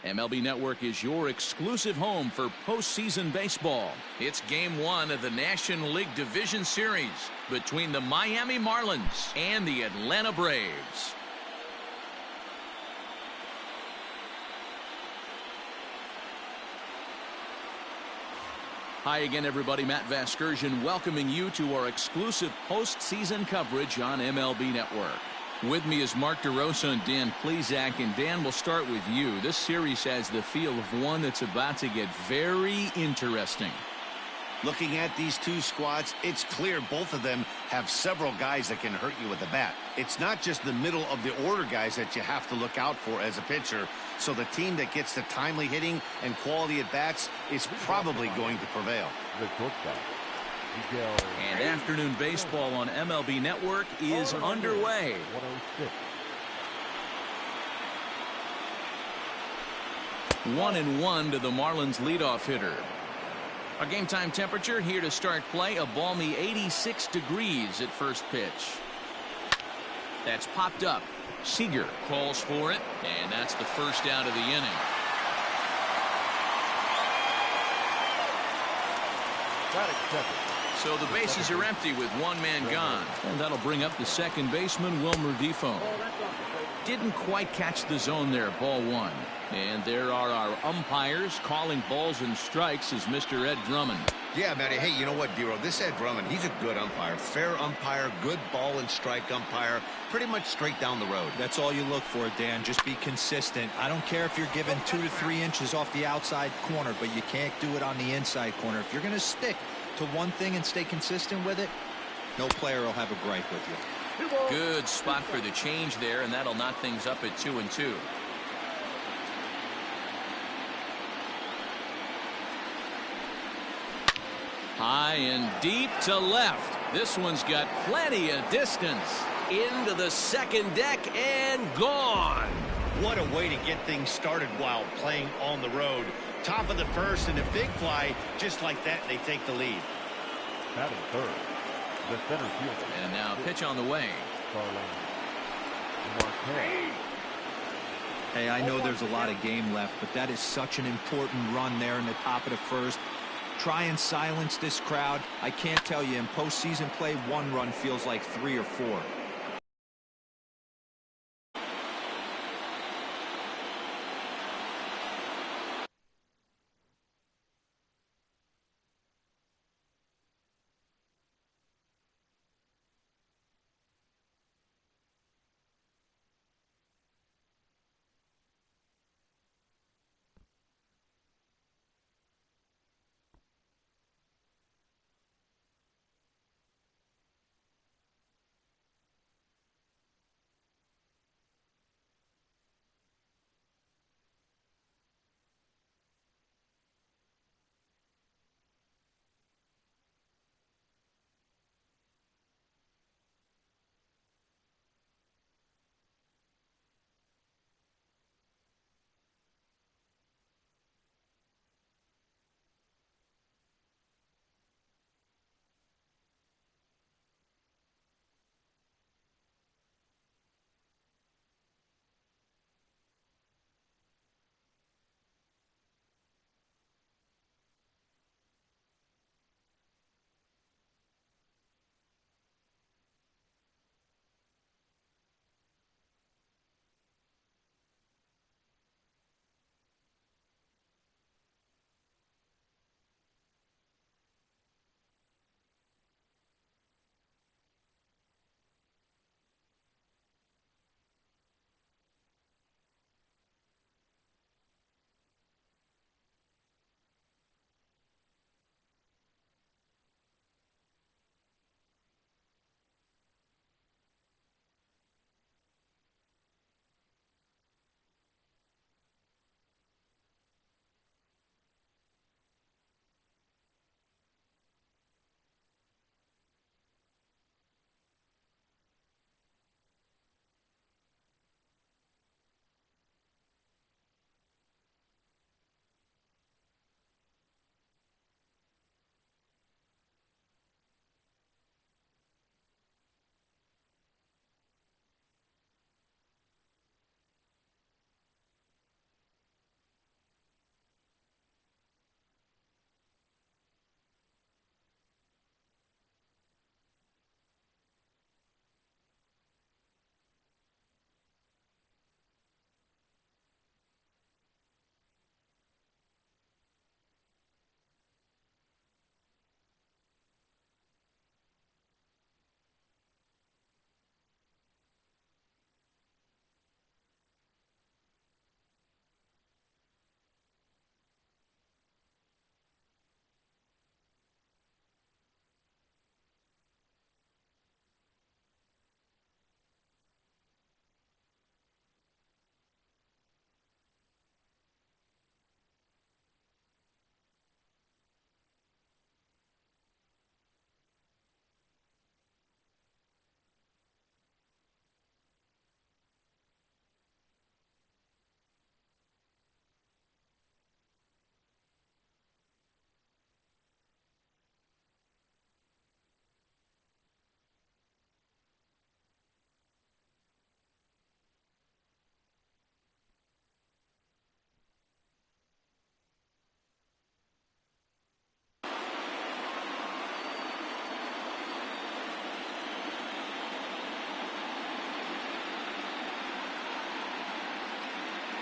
MLB Network is your exclusive home for postseason baseball. It's Game 1 of the National League Division Series between the Miami Marlins and the Atlanta Braves. Hi again, everybody. Matt Vasgersian welcoming you to our exclusive postseason coverage on MLB Network. With me is Mark DeRosa and Dan Plesac. And Dan, we'll start with you. This series has the feel of one that's about to get very interesting. Looking at these two squads, it's clear both of them have several guys that can hurt you with the bat. It's not just the middle of the order guys that you have to look out for as a pitcher. So the team that gets the timely hitting and quality at bats is probably going to prevail. And afternoon baseball on MLB Network is underway. 1-1 to the Marlins leadoff hitter. Our game time temperature here to start play, a balmy 86 degrees at first pitch. That's popped up. Seager calls for it, and that's the first out of the inning. So the bases are empty with one man gone. And that'll bring up the second baseman, Wilmer Difo. Didn't quite catch the zone there, ball one. And there are our umpires calling balls and strikes as Mr. Ed Drummond. Yeah, Matty. Hey, you know what, Dero? This Ed Drummond, he's a good umpire. Fair umpire, good ball and strike umpire. Pretty much straight down the road. That's all you look for, Dan. Just be consistent. I don't care if you're given 2 to 3 inches off the outside corner, but you can't do it on the inside corner. If you're going to stick to one thing and stay consistent with it, no player will have a gripe with you. Good spot for the change there, and that'll knock things up at 2-2. High and deep to left. This one's got plenty of distance. Into the second deck and gone. What a way to get things started while playing on the road. Top of the first and a big fly. Just like that, they take the lead. Batting third, the center fielder. And now pitch on the way. Hey, I know there's a lot of game left, but that is such an important run there in the top of the first. Try and silence this crowd. I can't tell you, in postseason play, one run feels like 3 or 4.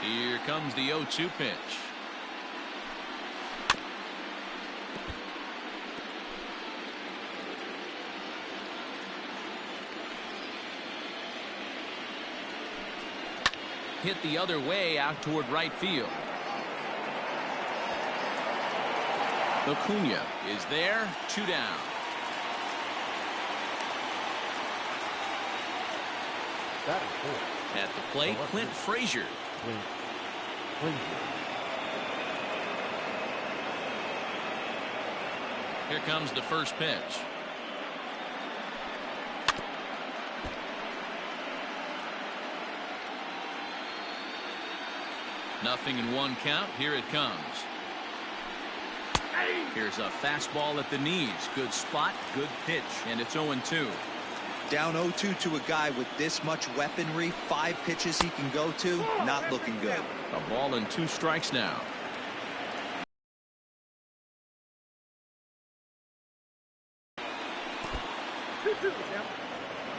Here comes the 0-2 pitch. Hit the other way out toward right field. Acuna is there, 2 down. At the plate, Clint Frazier. Here comes the first pitch. Nothing in 1 count. Here it comes. Here's a fastball at the knees. Good spot, good pitch, and it's 0-2. Down 0-2 to a guy with this much weaponry, 5 pitches he can go to, not looking good. A ball and 2 strikes now.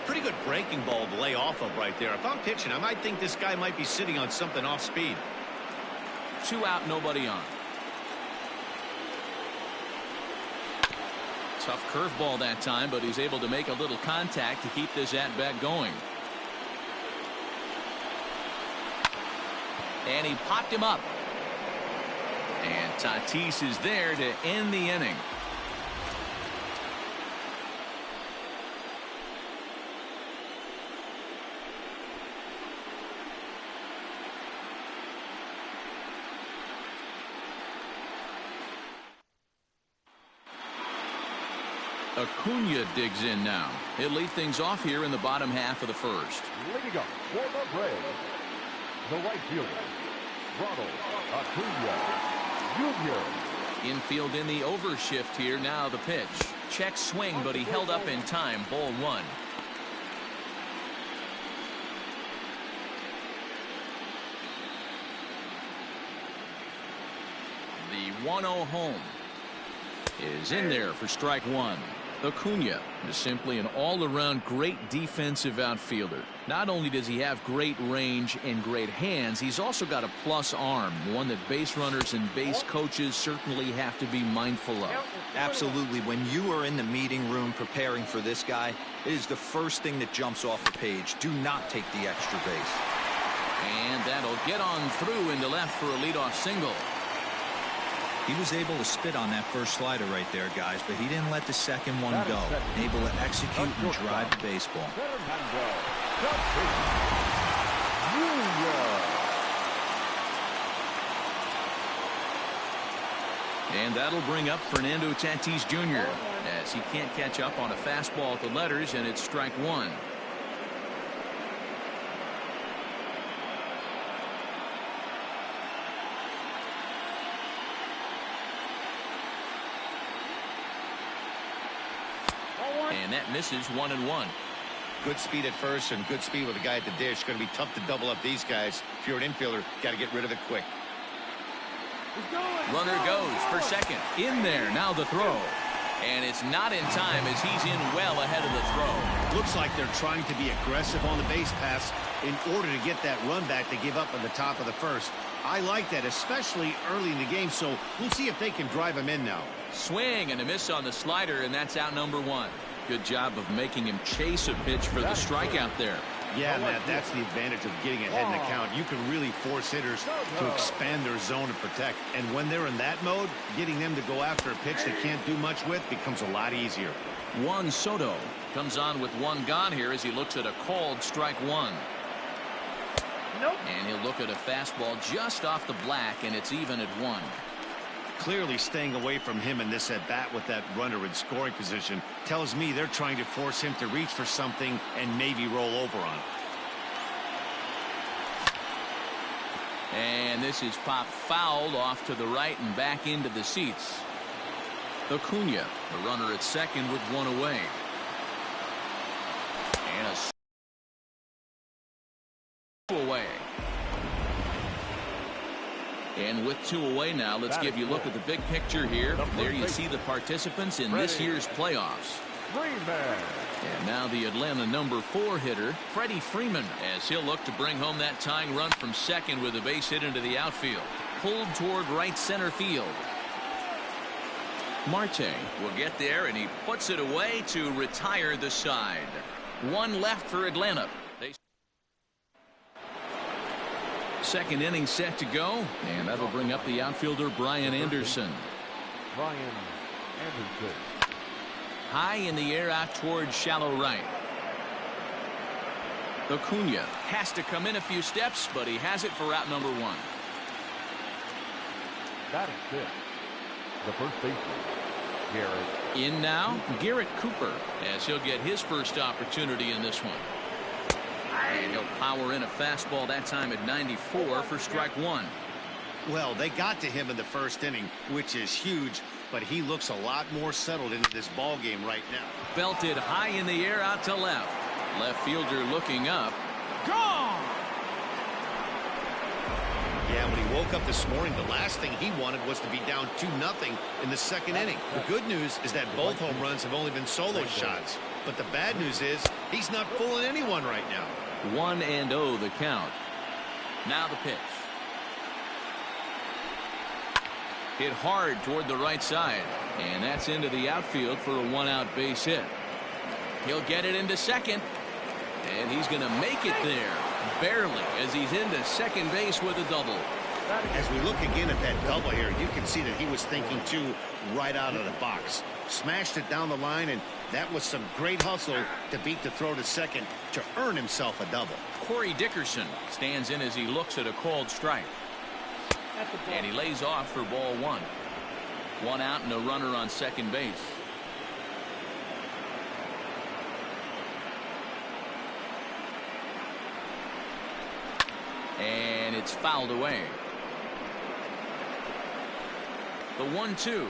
Pretty good breaking ball to lay off of right there. If I'm pitching, I might think this guy might be sitting on something off speed. 2 out, nobody on. Tough curveball that time, but he's able to make a little contact to keep this at-bat going. And he popped him up. And Tatis is there to end the inning. Acuna digs in now. He'll lead things off here in the bottom half of the first. Leading up for the Braves, the right fielder, Ronald Acuna Jr. Infield in the overshift here. Now the pitch. Check swing, but he held up in time. Ball 1. The 1-0 home is in there for strike 1. Acuna is simply an all-around great defensive outfielder. Not only does he have great range and great hands, he's also got a plus arm, one that base runners and base coaches certainly have to be mindful of. Absolutely. When you are in the meeting room preparing for this guy, it is the first thing that jumps off the page. Do not take the extra base. And that'll get on through into left for a leadoff single. He was able to spit on that first slider right there, guys, but he didn't let the second one go. Able to execute and drive the baseball. And that'll bring up Fernando Tatis Jr. as he can't catch up on a fastball at the letters, and it's strike 1. And that misses 1-1. Good speed at first and good speed with the guy at the dish. Going to be tough to double up these guys. If you're an infielder, got to get rid of it quick. Runner goes for second. In there. Now the throw. And it's not in time as he's in well ahead of the throw. Looks like they're trying to be aggressive on the base pass in order to get that run back to give up at the top of the first. I like that, especially early in the game, so we'll see if they can drive him in now. Swing and a miss on the slider, and that's out number 1. Good job of making him chase a pitch for the strikeout there. Yeah, Matt, that's the advantage of getting ahead in the count. You can really force hitters to expand their zone and protect. And when they're in that mode, getting them to go after a pitch they can't do much with becomes a lot easier. Juan Soto comes on with 1 gone here as he looks at a called strike 1. And he'll look at a fastball just off the black, and it's even at 1. Clearly staying away from him in this at-bat with that runner in scoring position tells me they're trying to force him to reach for something and maybe roll over on it. And this is popped foul off to the right and back into the seats. Acuna, the runner at second with 1 away. And a away. And with 2 away now, let's give you a look at the big picture here. There you see the participants in this year's playoffs. Freeman. And now the Atlanta number 4 hitter, Freddie Freeman, as he'll look to bring home that tying run from second with a base hit into the outfield. Pulled toward right center field. Marte will get there, and he puts it away to retire the side. One left for Atlanta. Second inning set to go, and that'll bring up the outfielder Brian Anderson. Brian Anderson. High in the air out towards shallow right. Acuna has to come in a few steps, but he has it for out number 1. Batting fifth, the first baseman, Garrett. In now, Garrett Cooper, as he'll get his first opportunity in this one. And he'll power in a fastball that time at 94 for strike 1. Well, they got to him in the first inning, which is huge, but he looks a lot more settled into this ball game right now. Belted high in the air out to left. Left fielder looking up. Gone! Yeah, when he woke up this morning, the last thing he wanted was to be down 2-0 in the second inning. The good news is that both home runs have only been solo shots. But the bad news is he's not fooling anyone right now. 1-0 the count. Now the pitch. Hit hard toward the right side. And that's into the outfield for a 1-out base hit. He'll get it into second. And he's going to make it there. Barely, as he's into second base with a double. As we look again at that double here, you can see that he was thinking too right out of the box. Smashed it down the line, and that was some great hustle to beat the throw to second to earn himself a double. Corey Dickerson stands in as he looks at a called strike. And he lays off for ball 1. 1 out and a runner on second base. And it's fouled away. The 1-2.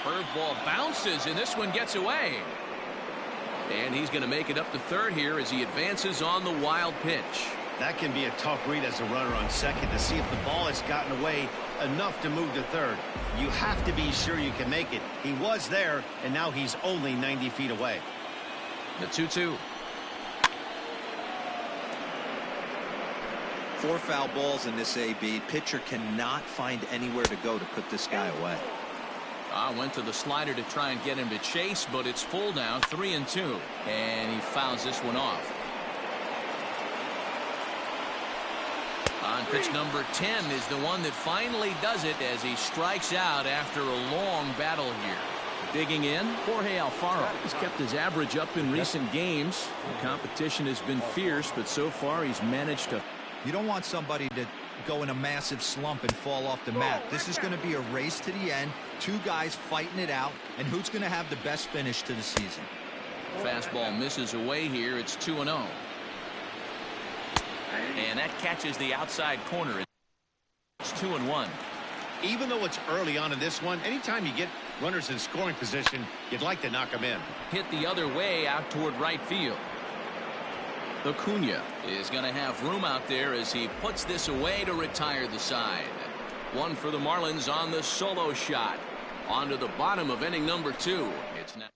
Curveball bounces, and this one gets away. And he's going to make it up to third here as he advances on the wild pitch. That can be a tough read as a runner on second to see if the ball has gotten away enough to move to third. You have to be sure you can make it. He was there, and now he's only 90 feet away. The 2-2. 4 foul balls in this AB. Pitcher cannot find anywhere to go to put this guy away. Went to the slider to try and get him to chase, but it's full now, 3-2. And he fouls this one off. On pitch number 10 is the one that finally does it as he strikes out after a long battle here. Digging in, Jorge Alfaro has kept his average up in recent games. The competition has been fierce, but so far he's managed to. You don't want somebody to go in a massive slump and fall off the map. This is going to be a race to the end. 2 guys fighting it out, and who's going to have the best finish to the season? Fastball misses away here. It's 2-0. And that catches the outside corner. It's 2-1. Even though it's early on in this one, anytime you get runners in scoring position, you'd like to knock them in. Hit the other way out toward right field. Acuna is going to have room out there as he puts this away to retire the side. One for the Marlins on the solo shot. On to the bottom of inning number 2. It's now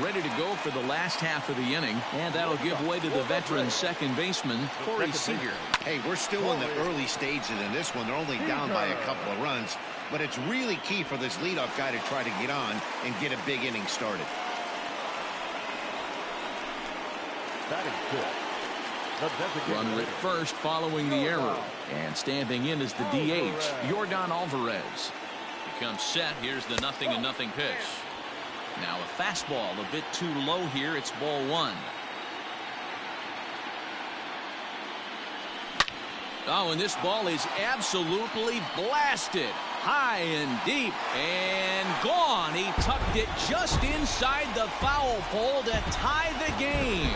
ready to go for the last half of the inning, and that'll give way to the veteran second baseman, Corey Seager. Hey, we're still in the early stages in this one. They're only down by a couple of runs, but it's really key for this leadoff guy to try to get on and get a big inning started. That is good. Runner at first following the error, and standing in is the DH, Yordan Alvarez. He comes set. Here's the 0-0 pitch. Now a fastball a bit too low here. It's ball 1. Oh, and this ball is absolutely blasted. High and deep and gone. He tucked it just inside the foul pole to tie the game.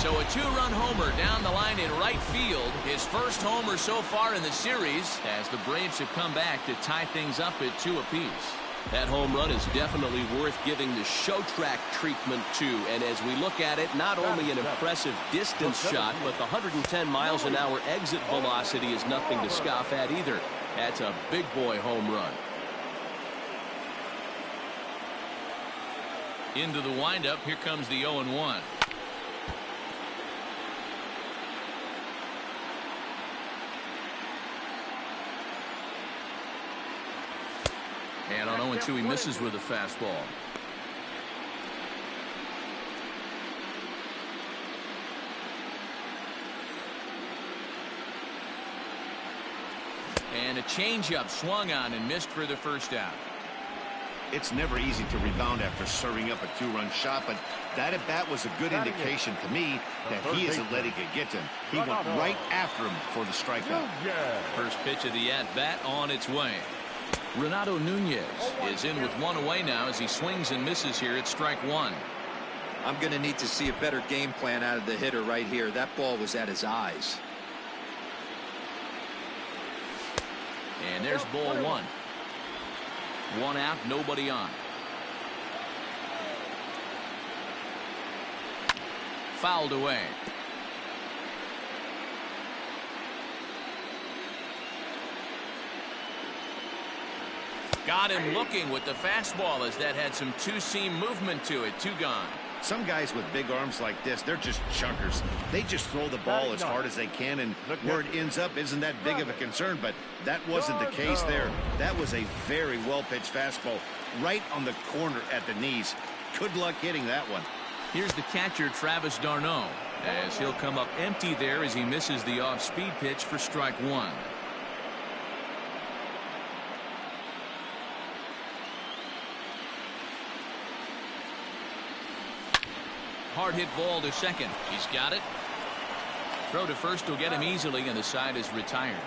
So a two-run homer down the line in right field. His first homer so far in the series as the Braves have come back to tie things up at 2 apiece. That home run is definitely worth giving the show track treatment to. And as we look at it, not only an impressive distance shot, but the 110 miles an hour exit velocity is nothing to scoff at either. That's a big boy home run. Into the windup. Here comes the 0-1. And on 0-2, he misses with a fastball. And a changeup swung on and missed for the first out. It's never easy to rebound after serving up a two-run shot, but that at-bat was a good indication to me that he isn't letting it get to him. He went right after him for the strikeout. First pitch of the at-bat on its way. Renato Nunez is in with one away now as he swings and misses here at strike one. I'm going to need to see a better game plan out of the hitter right here. That ball was at his eyes. And there's ball one. One out, nobody on. Fouled away. Got him looking with the fastball as that had some two-seam movement to it. 2 gone. Some guys with big arms like this, they're just chuckers. They just throw the ball as hard as they can, and where it ends up isn't that big of a concern, but that wasn't the case there. That was a very well-pitched fastball right on the corner at the knees. Good luck hitting that one. Here's the catcher, Travis d'Arnaud, as he'll come up empty there as he misses the off-speed pitch for strike one. Hard hit ball to second. He's got it. Throw to first will get him easily, and the side is retired.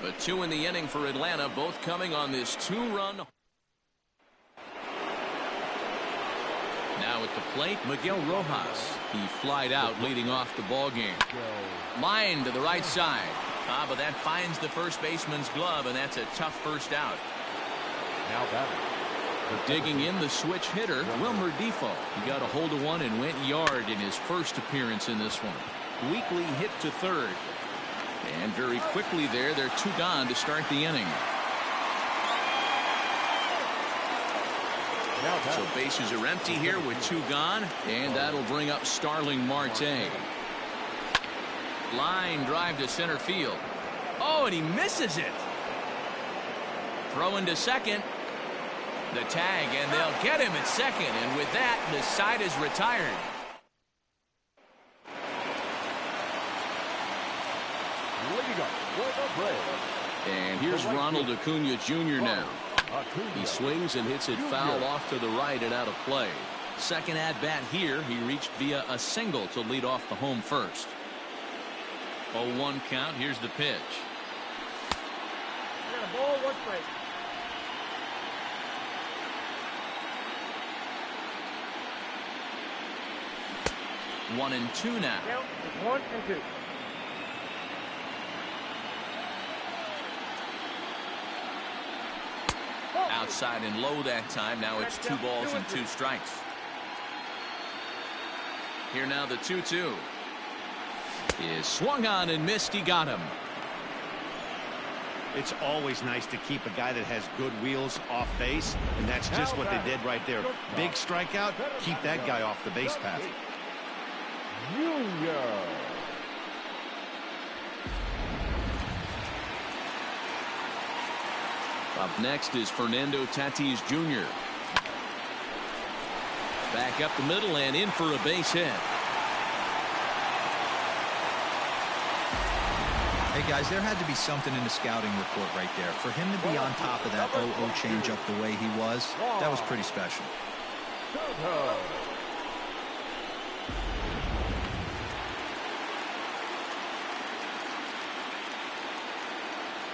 But 2 in the inning for Atlanta, both coming on this 2-run. Now at the plate, Miguel Rojas. He flied out leading off the ball game. Line to the right side. But that finds the first baseman's glove, and that's a tough first out. Now batting. Digging in the switch hitter, Wilmer Defoe. He got a hold of one and went yard in his first appearance in this one. Weakly hit to third. And very quickly there, they're 2 gone to start the inning. So bases are empty here with 2 gone, and that'll bring up Starling Marte. Line drive to center field. Oh, and he misses it. Throw into second. The tag, and they'll get him at second, and with that, the side is retired. And here's Ronald Acuna Jr. now. He swings and hits it foul off to the right and out of play. Second at bat here, he reached via a single to lead off the home first. 0-1 count. Here's the pitch. Ball, 1 strike. 1-2 now. Count is 1 and 2. Outside and low that time. Now it's 2 balls and 2 strikes. Here now the 2-2 is swung on and missed. He got him. It's always nice to keep a guy that has good wheels off base, and that's just what they did right there. Big strikeout, keep that guy off the base path. Up next is Fernando Tatis Jr. Back up the middle and in for a base hit. Hey guys, there had to be something in the scouting report right there. For him to be on top of that 0-0 changeup the way he was, that was pretty special.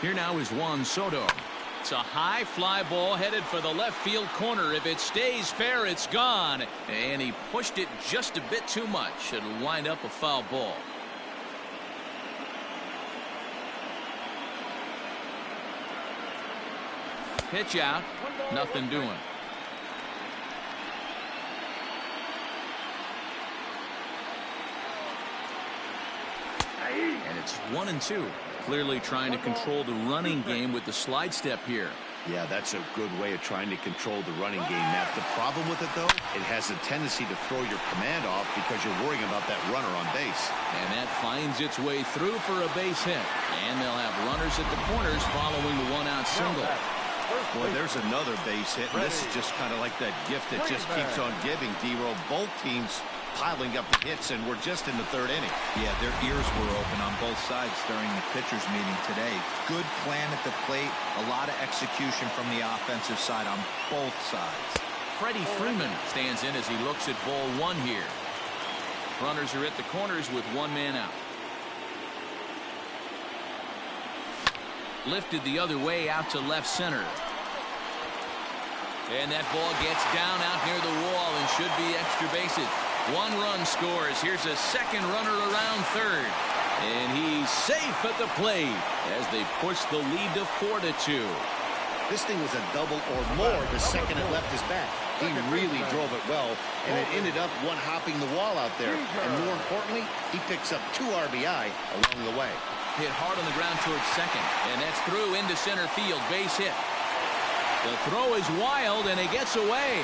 Here now is Juan Soto. It's a high fly ball headed for the left field corner. If it stays fair, it's gone. And he pushed it just a bit too much. It'll wind up a foul ball. Pitch out. Nothing doing. And it's 1-2. Clearly trying to control the running game with the slide step here. Yeah, that's a good way of trying to control the running game, Matt. The problem with it, though, it has a tendency to throw your command off because you're worrying about that runner on base. And that finds its way through for a base hit. And they'll have runners at the corners following the one-out single. Boy, there's another base hit. And this is just kind of like that gift that just keeps on giving, D-Roll. Both teams piling up the hits, and we're just in the third inning. Yeah, their ears were open on both sides during the pitchers meeting today. Good plan at the plate, a lot of execution from the offensive side on both sides. Freddie Freeman stands in as he looks at ball one here. Runners are at the corners with one man out. Lifted the other way out to left center. And that ball gets down out near the wall and should be extra bases. One run scores. Here's a second runner around third. And he's safe at the plate as they push the lead to 4-2. This thing was a double or more the second it left his bat. He really drove it well, and it ended up one-hopping the wall out there. And more importantly, he picks up 2 RBI along the way. Hit hard on the ground towards second. And that's through into center field. Base hit. The throw is wild, and it gets away.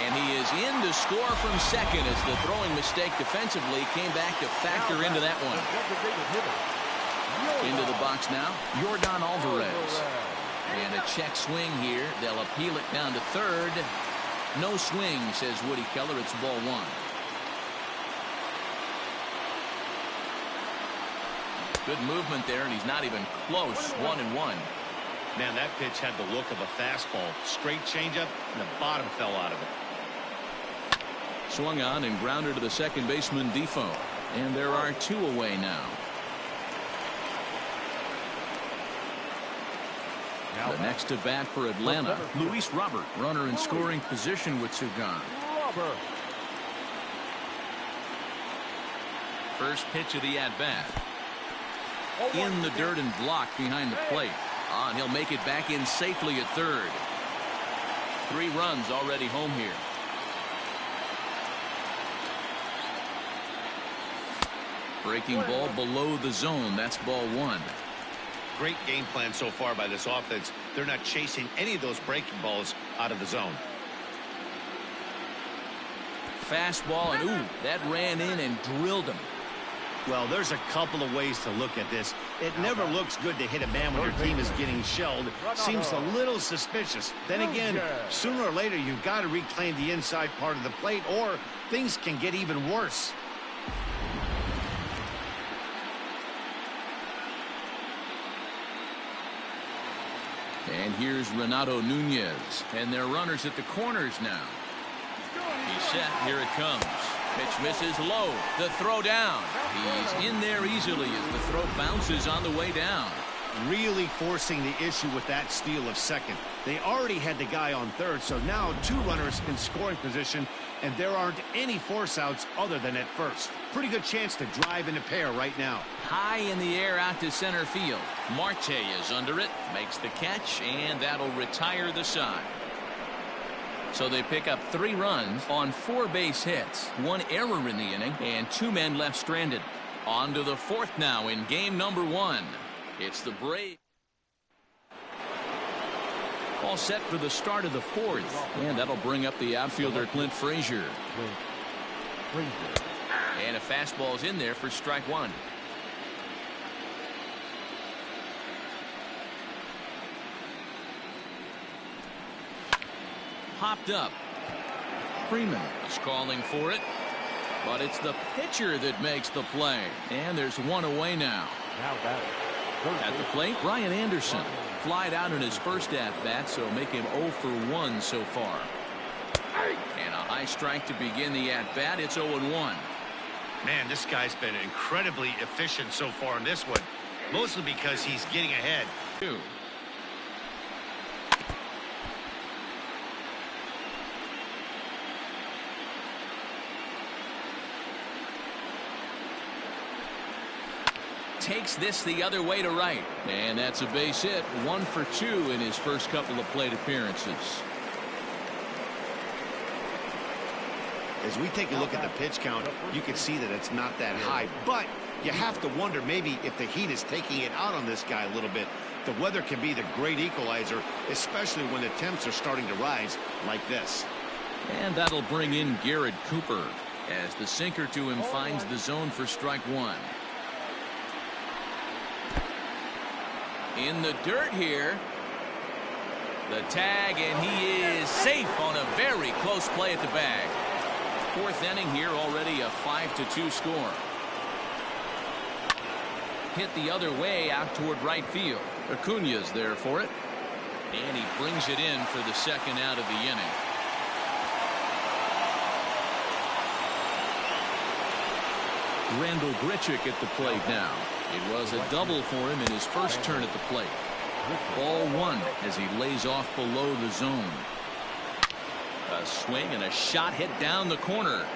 And he is in to score from second as the throwing mistake defensively came back to factor into that one. Into the box now, Yordan Alvarez. And a check swing here. They'll appeal it down to third. No swing, says Woody Keller. It's ball one. Good movement there, and he's not even close. 1-1. Man, that pitch had the look of a fastball. Straight changeup, and the bottom fell out of it. Swung on and grounded to the second baseman, Defoe. And there are 2 away now. The next to bat for Atlanta, Luis Robert. Runner in scoring position with 2 gone. First pitch of the at-bat. In the dirt and blocked behind the plate. And he'll make it back in safely at third. 3 runs already home here. Breaking ball below the zone. That's ball one. Great game plan so far by this offense. They're not chasing any of those breaking balls out of the zone. Fastball, and ooh, that ran in and drilled him. Well, there's a couple of ways to look at this. It never looks good to hit a man when your team is getting shelled. Seems a little suspicious. Then again, sooner or later, you've got to reclaim the inside part of the plate, or things can get even worse. And here's Renato Nunez. And they're runners at the corners now. He's set. Here it comes. Pitch misses low. The throw down. He's in there easily as the throw bounces on the way down. Really forcing the issue with that steal of second. They already had the guy on third, so now 2 runners in scoring position, and there aren't any force outs other than at first. Pretty good chance to drive in a pair right now. High in the air out to center field. Marte is under it, makes the catch, and that'll retire the side. So they pick up 3 runs on 4 base hits, 1 error in the inning, and 2 men left stranded. On to the 4th now in game number 1. It's the Braves. All set for the start of the 4th, and that'll bring up the outfielder Clint Frazier. And a fastball's in there for strike 1. Popped up. Freeman is calling for it, but it's the pitcher that makes the play, and there's 1 away now. At the plate, Brian Anderson flied out in his first at-bat, so make him 0 for 1 so far. And a high strike to begin the at-bat. It's 0-1. Man, this guy's been incredibly efficient so far in this one, mostly because he's getting ahead. 2. takes this the other way to right. And that's a base hit. 1 for 2 in his first couple of plate appearances. As we take a look at the pitch count, you can see that it's not that high. But you have to wonder maybe if the heat is taking it out on this guy a little bit. The weather can be the great equalizer, especially when the temps are starting to rise like this. And that'll bring in Garrett Cooper as the sinker to him finds the zone for strike 1. In the dirt here. The tag, and he is safe on a very close play at the bag. 4th inning here, already a 5-2 score. Hit the other way out toward right field. Acuña's there for it. And he brings it in for the second out of the inning. Randall Grichuk at the plate now. It was a double for him in his first turn at the plate. Ball 1 as he lays off below the zone. A swing and a shot hit down the corner.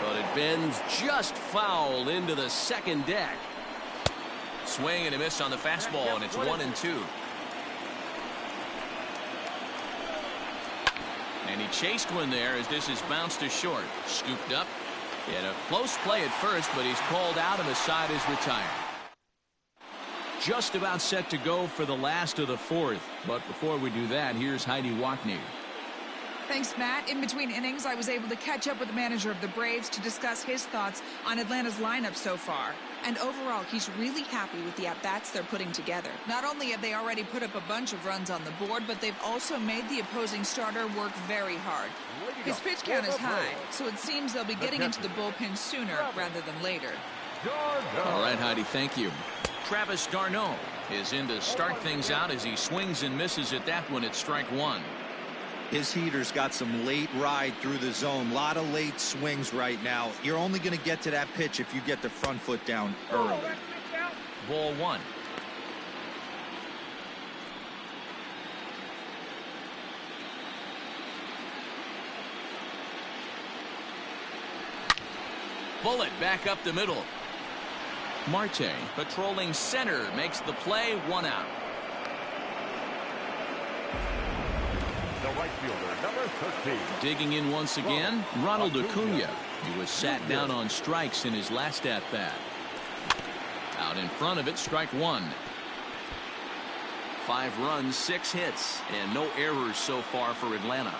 But it bends just foul into the second deck. Swing and a miss on the fastball, and it's 1-2. And he chased one there as this is bounced to short. Scooped up. And a close play at first, but he's called out and the side is retired. Just about set to go for the last of the 4th. But before we do that, here's Heidi Watney. Thanks, Matt. In between innings, I was able to catch up with the manager of the Braves to discuss his thoughts on Atlanta's lineup so far. And overall, he's really happy with the at-bats they're putting together. Not only have they already put up a bunch of runs on the board, but they've also made the opposing starter work very hard. His pitch count is high, so it seems they'll be getting into the bullpen sooner rather than later. All right, Heidi, thank you. Travis d'Arnaud is in to start things out as he swings and misses at that one at strike 1. His heater's got some late ride through the zone. A lot of late swings right now. You're only going to get to that pitch if you get the front foot down early. Ball 1. Bullet back up the middle. Marte patrolling center makes the play. 1 out. The right fielder, number 13. Digging in once again, Ronald Acuña. He was sat down on strikes in his last at-bat. Out in front of it, strike 1. 5 runs, 6 hits, and no errors so far for Atlanta.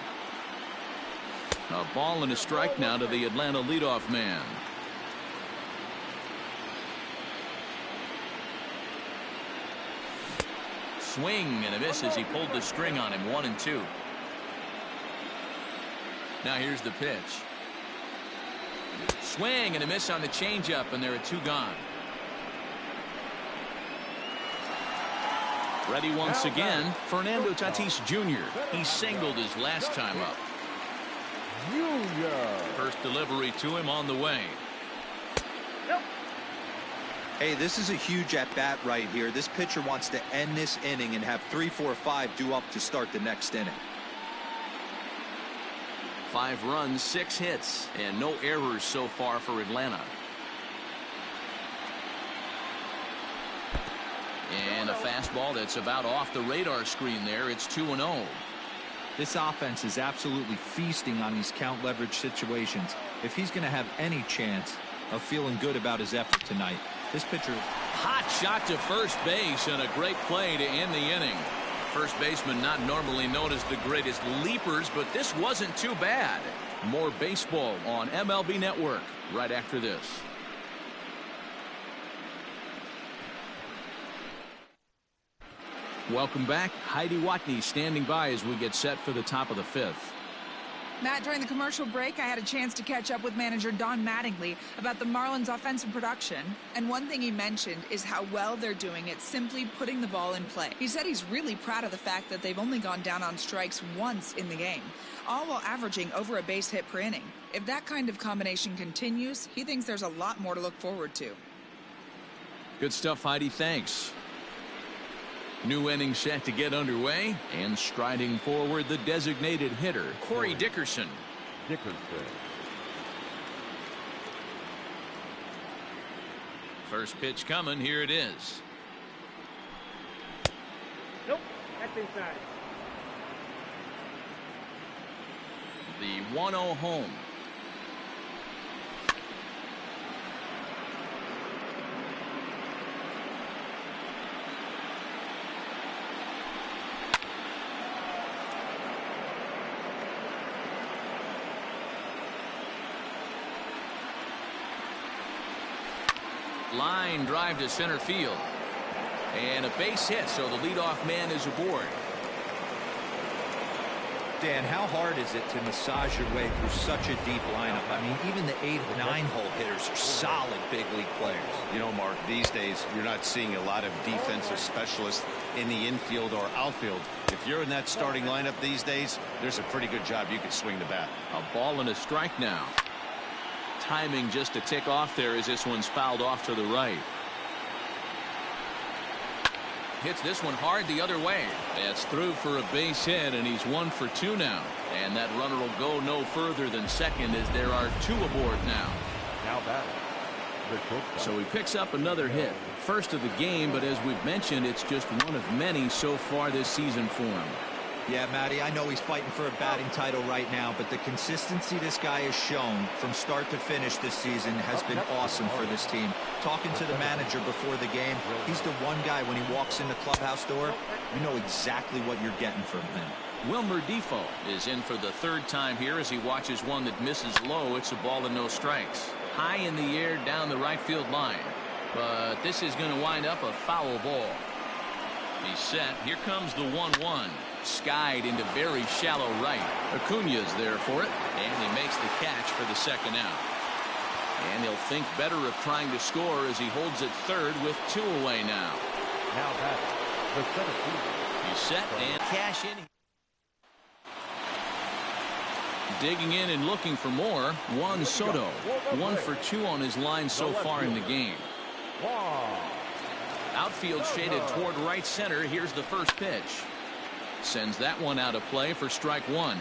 A ball and a strike now to the Atlanta leadoff man. Swing and a miss as he pulled the string on him. 1-2. Now here's the pitch. Swing and a miss on the changeup, and there are 2 gone. Ready once again, Fernando Tatis Jr. He singled his last time up. First delivery to him on the way. Hey, this is a huge at-bat right here. This pitcher wants to end this inning and have 3, 4, 5 due up to start the next inning. 5 runs, 6 hits, and no errors so far for Atlanta. And a fastball that's about off the radar screen there. It's 2-0. This offense is absolutely feasting on these count leverage situations. If he's going to have any chance of feeling good about his effort tonight, this pitcher. Hot shot to first base and a great play to end the inning. First baseman not normally known as the greatest leapers, but this wasn't too bad. More baseball on MLB Network right after this. Welcome back. Heidi Watney standing by as we get set for the top of the 5th. Matt, during the commercial break, I had a chance to catch up with manager Don Mattingly about the Marlins' offensive production. And one thing he mentioned is how well they're doing at simply putting the ball in play. He said he's really proud of the fact that they've only gone down on strikes once in the game, all while averaging over a base hit per inning. If that kind of combination continues, he thinks there's a lot more to look forward to. Good stuff, Heidi. Thanks. New inning set to get underway, and striding forward the designated hitter, Corey Dickerson. First pitch coming. Here it is. Nope, that's inside. The 1-0 home. Line drive to center field. And a base hit, so the leadoff man is aboard. Dan, how hard is it to massage your way through such a deep lineup? I mean, even the 8 or 9 hole hitters are solid big league players. You know, Mark, these days you're not seeing a lot of defensive specialists in the infield or outfield. If you're in that starting lineup these days, there's a pretty good job you could swing the bat. A ball and a strike now. Timing just a tick off there as this one's fouled off to the right. Hits this one hard the other way. That's through for a base hit, and he's 1 for 2 now. And that runner will go no further than second as there are 2 aboard now. Now batting. So he picks up another hit. First of the game, but as we've mentioned, it's just one of many so far this season for him. Yeah, Matty, I know he's fighting for a batting title right now, but the consistency this guy has shown from start to finish this season has been awesome for this team. Talking to the manager before the game, he's the one guy when he walks in the clubhouse door, you know exactly what you're getting from him. Wilmer Defoe is in for the 3rd time here as he watches one that misses low. It's a ball and no strikes. High in the air down the right field line. But this is going to wind up a foul ball. He's set. Here comes the 1-1. Skied into very shallow right. Acuna's there for it, and he makes the catch for the second out. And he'll think better of trying to score as he holds it third with 2 away now. Now batting. The 17th. He's set and cash in. Digging in and looking for more. Juan Soto. 1 for 2 on his line so far in the game. Outfield shaded toward right center. Here's the first pitch. Sends that one out of play for strike 1.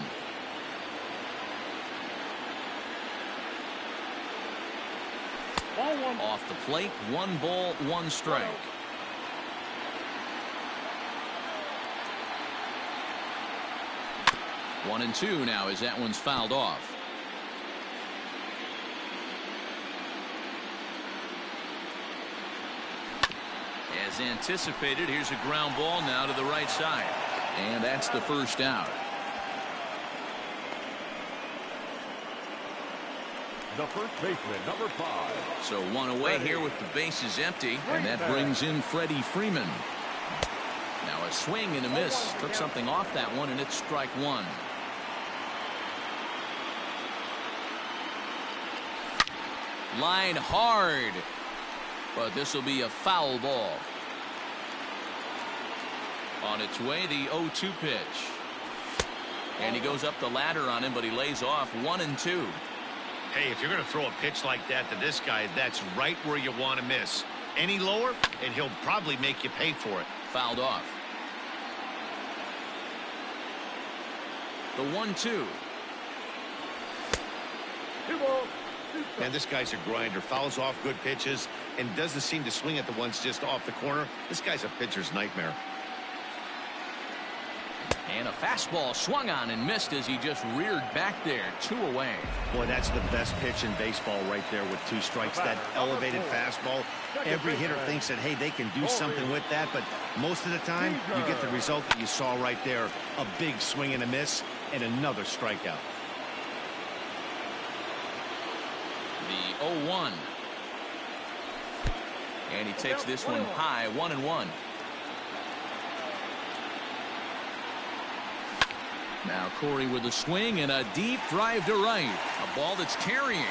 Off the plate, 1 ball, 1 strike. One and 2 now as that one's fouled off. As anticipated, here's a ground ball now to the right side. And that's the first out. The first baseman, number 5. So 1 away here with the bases empty. And that brings in Freddie Freeman. Now a swing and a miss. Took something off that one, and it's strike 1. Line hard. But this will be a foul ball. On its way, the 0-2 pitch. And he goes up the ladder on him, but he lays off 1 and 2. Hey, if you're going to throw a pitch like that to this guy, that's right where you want to miss. Any lower, and he'll probably make you pay for it. Fouled off. The 1-2. 2 balls. And this guy's a grinder. Fouls off good pitches and doesn't seem to swing at the ones just off the corner. This guy's a pitcher's nightmare. And a fastball swung on and missed as he just reared back there. 2 away. Boy, that's the best pitch in baseball right there with 2 strikes. That elevated fastball. Every hitter thinks that, hey, they can do something with that, but most of the time you get the result that you saw right there. A big swing and a miss and another strikeout. The 0-1. And he takes this one high. 1-1. Now Corey with a swing and a deep drive to right. A ball that's carrying.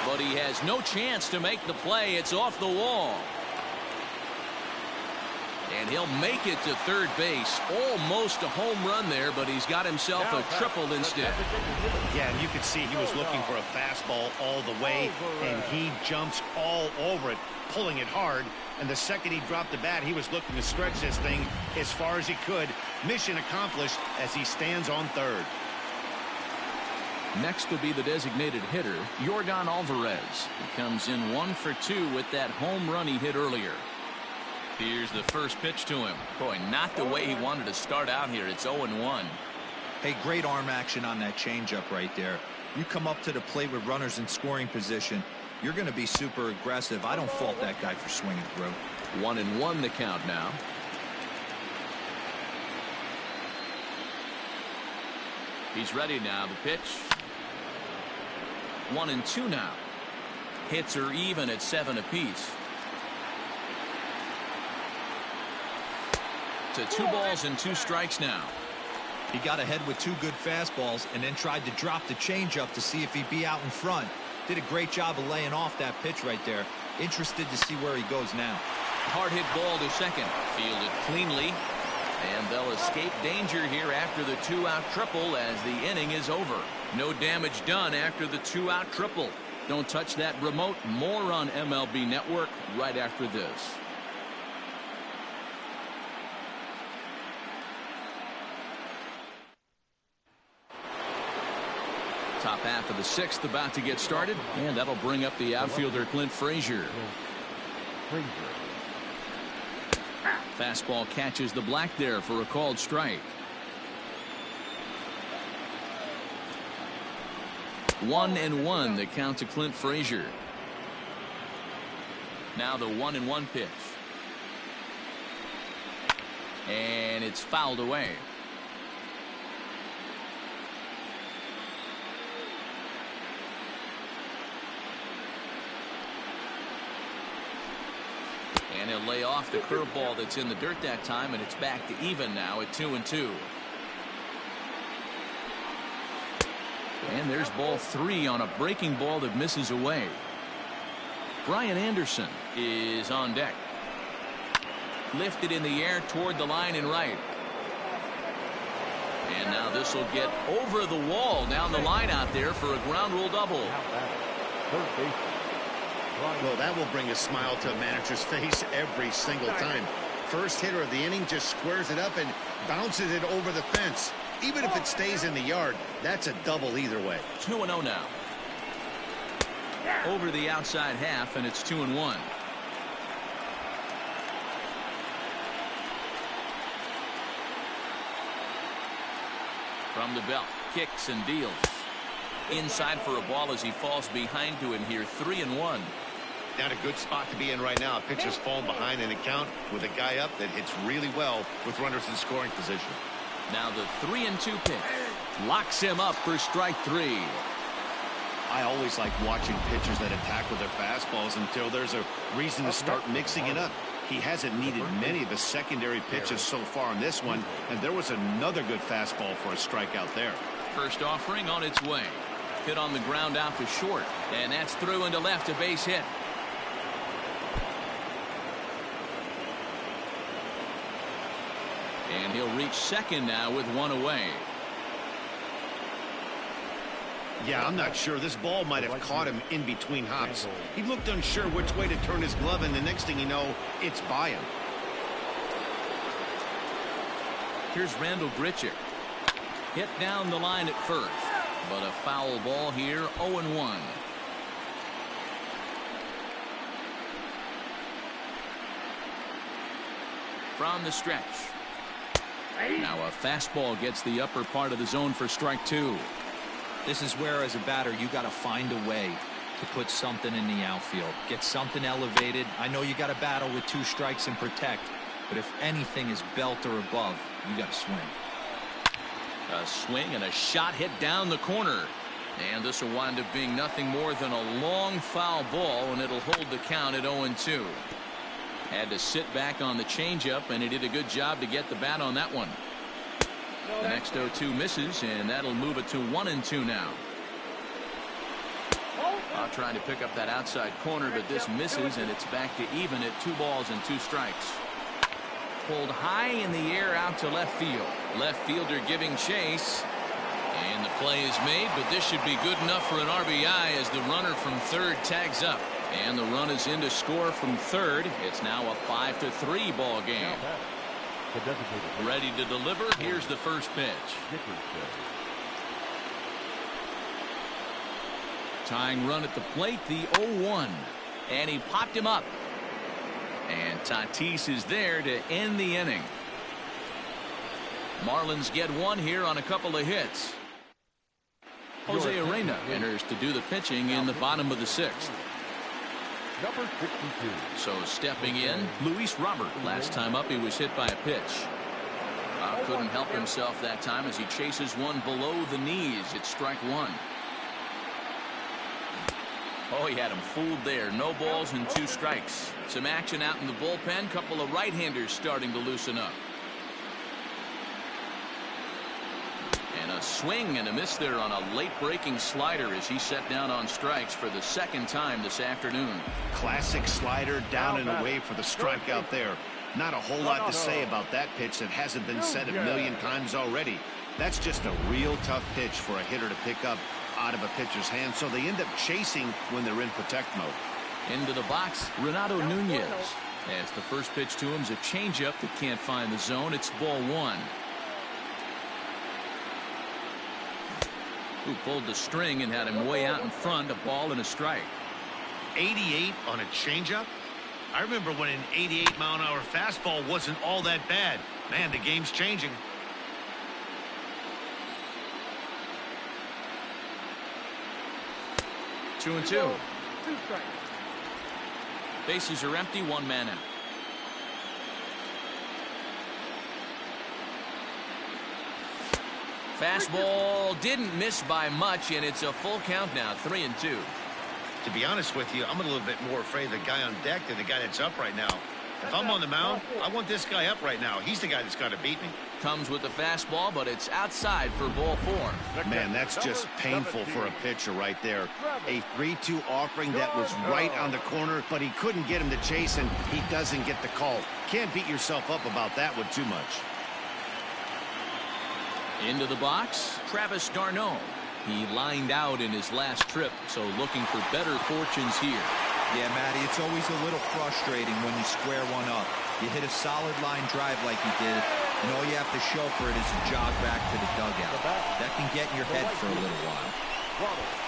But he has no chance to make the play. It's off the wall. And he'll make it to third base. Almost a home run there, but he's got himself a triple instead. Yeah, and you could see he was looking for a fastball all the way, and he jumps all over it, pulling it hard. And the second he dropped the bat, he was looking to stretch this thing as far as he could. Mission accomplished as he stands on third. Next will be the designated hitter, Yordan Alvarez. He comes in 1 for 2 with that home run he hit earlier. Here's the first pitch to him. Boy, not the way he wanted to start out here. It's 0-1. Hey, great arm action on that changeup right there. You come up to the plate with runners in scoring position, you're going to be super aggressive. I don't fault that guy for swinging through. 1-1 the count now. He's ready now. The pitch. 1-2 now. Hits are even at 7 apiece. To 2 balls and 2 strikes now. He got ahead with 2 good fastballs and then tried to drop the changeup to see if he'd be out in front. Did a great job of laying off that pitch right there. Interested to see where he goes now. Hard hit ball to second. Fielded cleanly. And they'll escape danger here after the 2-out triple as the inning is over. No damage done after the 2-out triple. Don't touch that remote. More on MLB Network right after this. Top half of the 6th about to get started, and that'll bring up the outfielder Clint Frazier. Fastball catches the black there for a called strike. 1-1 the count to Clint Frazier. Now the 1-1 pitch. And it's fouled away. And he'll lay off the curveball that's in the dirt that time, and it's back to even now at 2-2. And there's ball 3 on a breaking ball that misses away. Brian Anderson is on deck. Lifted in the air toward the line and right. And now this will get over the wall down the line out there for a ground rule double. Well, that will bring a smile to a manager's face every single time. First hitter of the inning just squares it up and bounces it over the fence. Even if it stays in the yard, that's a double either way. 2-0 now. Over the outside half, and it's 2-1. From the belt, kicks and deals. Inside for a ball as he falls behind to him here. 3-1. Not a good spot to be in right now. Pitcher's falling behind in the count with a guy up that hits really well with runners in scoring position. Now the 3-2 pitch. Locks him up for strike 3. I always like watching pitchers that attack with their fastballs until there's a reason to start mixing it up. He hasn't needed many of his secondary pitches so far in this one, and there was another good fastball for a strikeout there. First offering on its way. Hit on the ground out to short, and that's through into left, a base hit. And he'll reach second now with 1 away. Yeah, I'm not sure. This ball might have caught him in between hops. He looked unsure which way to turn his glove, and the next thing you know, it's by him. Here's Randall Grichuk. Hit down the line at first, but a foul ball here. 0-1. From the stretch. Now a fastball gets the upper part of the zone for strike 2. This is where, as a batter, you got to find a way to put something in the outfield. Get something elevated. I know you got to battle with 2 strikes and protect, but if anything is belt or above, you got to swing. A swing and a shot hit down the corner. And this will wind up being nothing more than a long foul ball, and it'll hold the count at 0-2. Had to sit back on the changeup, and he did a good job to get the bat on that one. The next 0-2 misses, and that'll move it to 1-2 now. Trying to pick up that outside corner, but this misses, and it's back to even at 2 balls and 2 strikes. Pulled high in the air out to left field. Left fielder giving chase. And the play is made, but this should be good enough for an RBI as the runner from third tags up. And the run is in to score from third. It's now a 5-3 ball game. Ready to deliver. Here's the first pitch. Tying run at the plate, the 0-1. And he popped him up. And Tatis is there to end the inning. Marlins get one here on a couple of hits. Jose Arena enters to do the pitching in the bottom of the 6th. Number 62. So stepping in, Luis Robert. Last time up, he was hit by a pitch. Couldn't help himself that time as he chases one below the knees. It's strike one. Oh, he had him fooled there. No balls and 2 strikes. Some action out in the bullpen. Couple of right-handers starting to loosen up. And a swing and a miss there on a late breaking slider as he set down on strikes for the 2nd time this afternoon. Classic slider down and away for the strikeout there. Not a whole lot to say about that pitch that hasn't been said a million times already. That's just a real tough pitch for a hitter to pick up out of a pitcher's hand, so they end up chasing when they're in protect mode. Into the box, Renato Nunez. As the first pitch to him is a changeup that can't find the zone. It's ball 1. Who pulled the string and had him way out in front, a ball and a strike. 88 on a changeup? I remember when an 88-mile-an-hour fastball wasn't all that bad. Man, the game's changing. Two and 2. 2 strikes. Bases are empty, 1 man out. Fastball didn't miss by much, and it's a full count now, 3 and 2. To be honest with you, I'm a little bit more afraid of the guy on deck than the guy that's up right now. If I'm on the mound, I want this guy up right now. He's the guy that's got to beat me. Comes with the fastball, but it's outside for ball 4. Man, that's just painful for a pitcher right there. A 3-2 offering that was right on the corner, but he couldn't get him to chase, and he doesn't get the call. Can't beat yourself up about that one too much. Into the box, Travis d'Arnaud. He lined out in his last trip, so looking for better fortunes here. Yeah, Matty, it's always a little frustrating when you square one up. You hit a solid line drive like you did, and all you have to show for it is a jog back to the dugout. That can get in your head for a little while.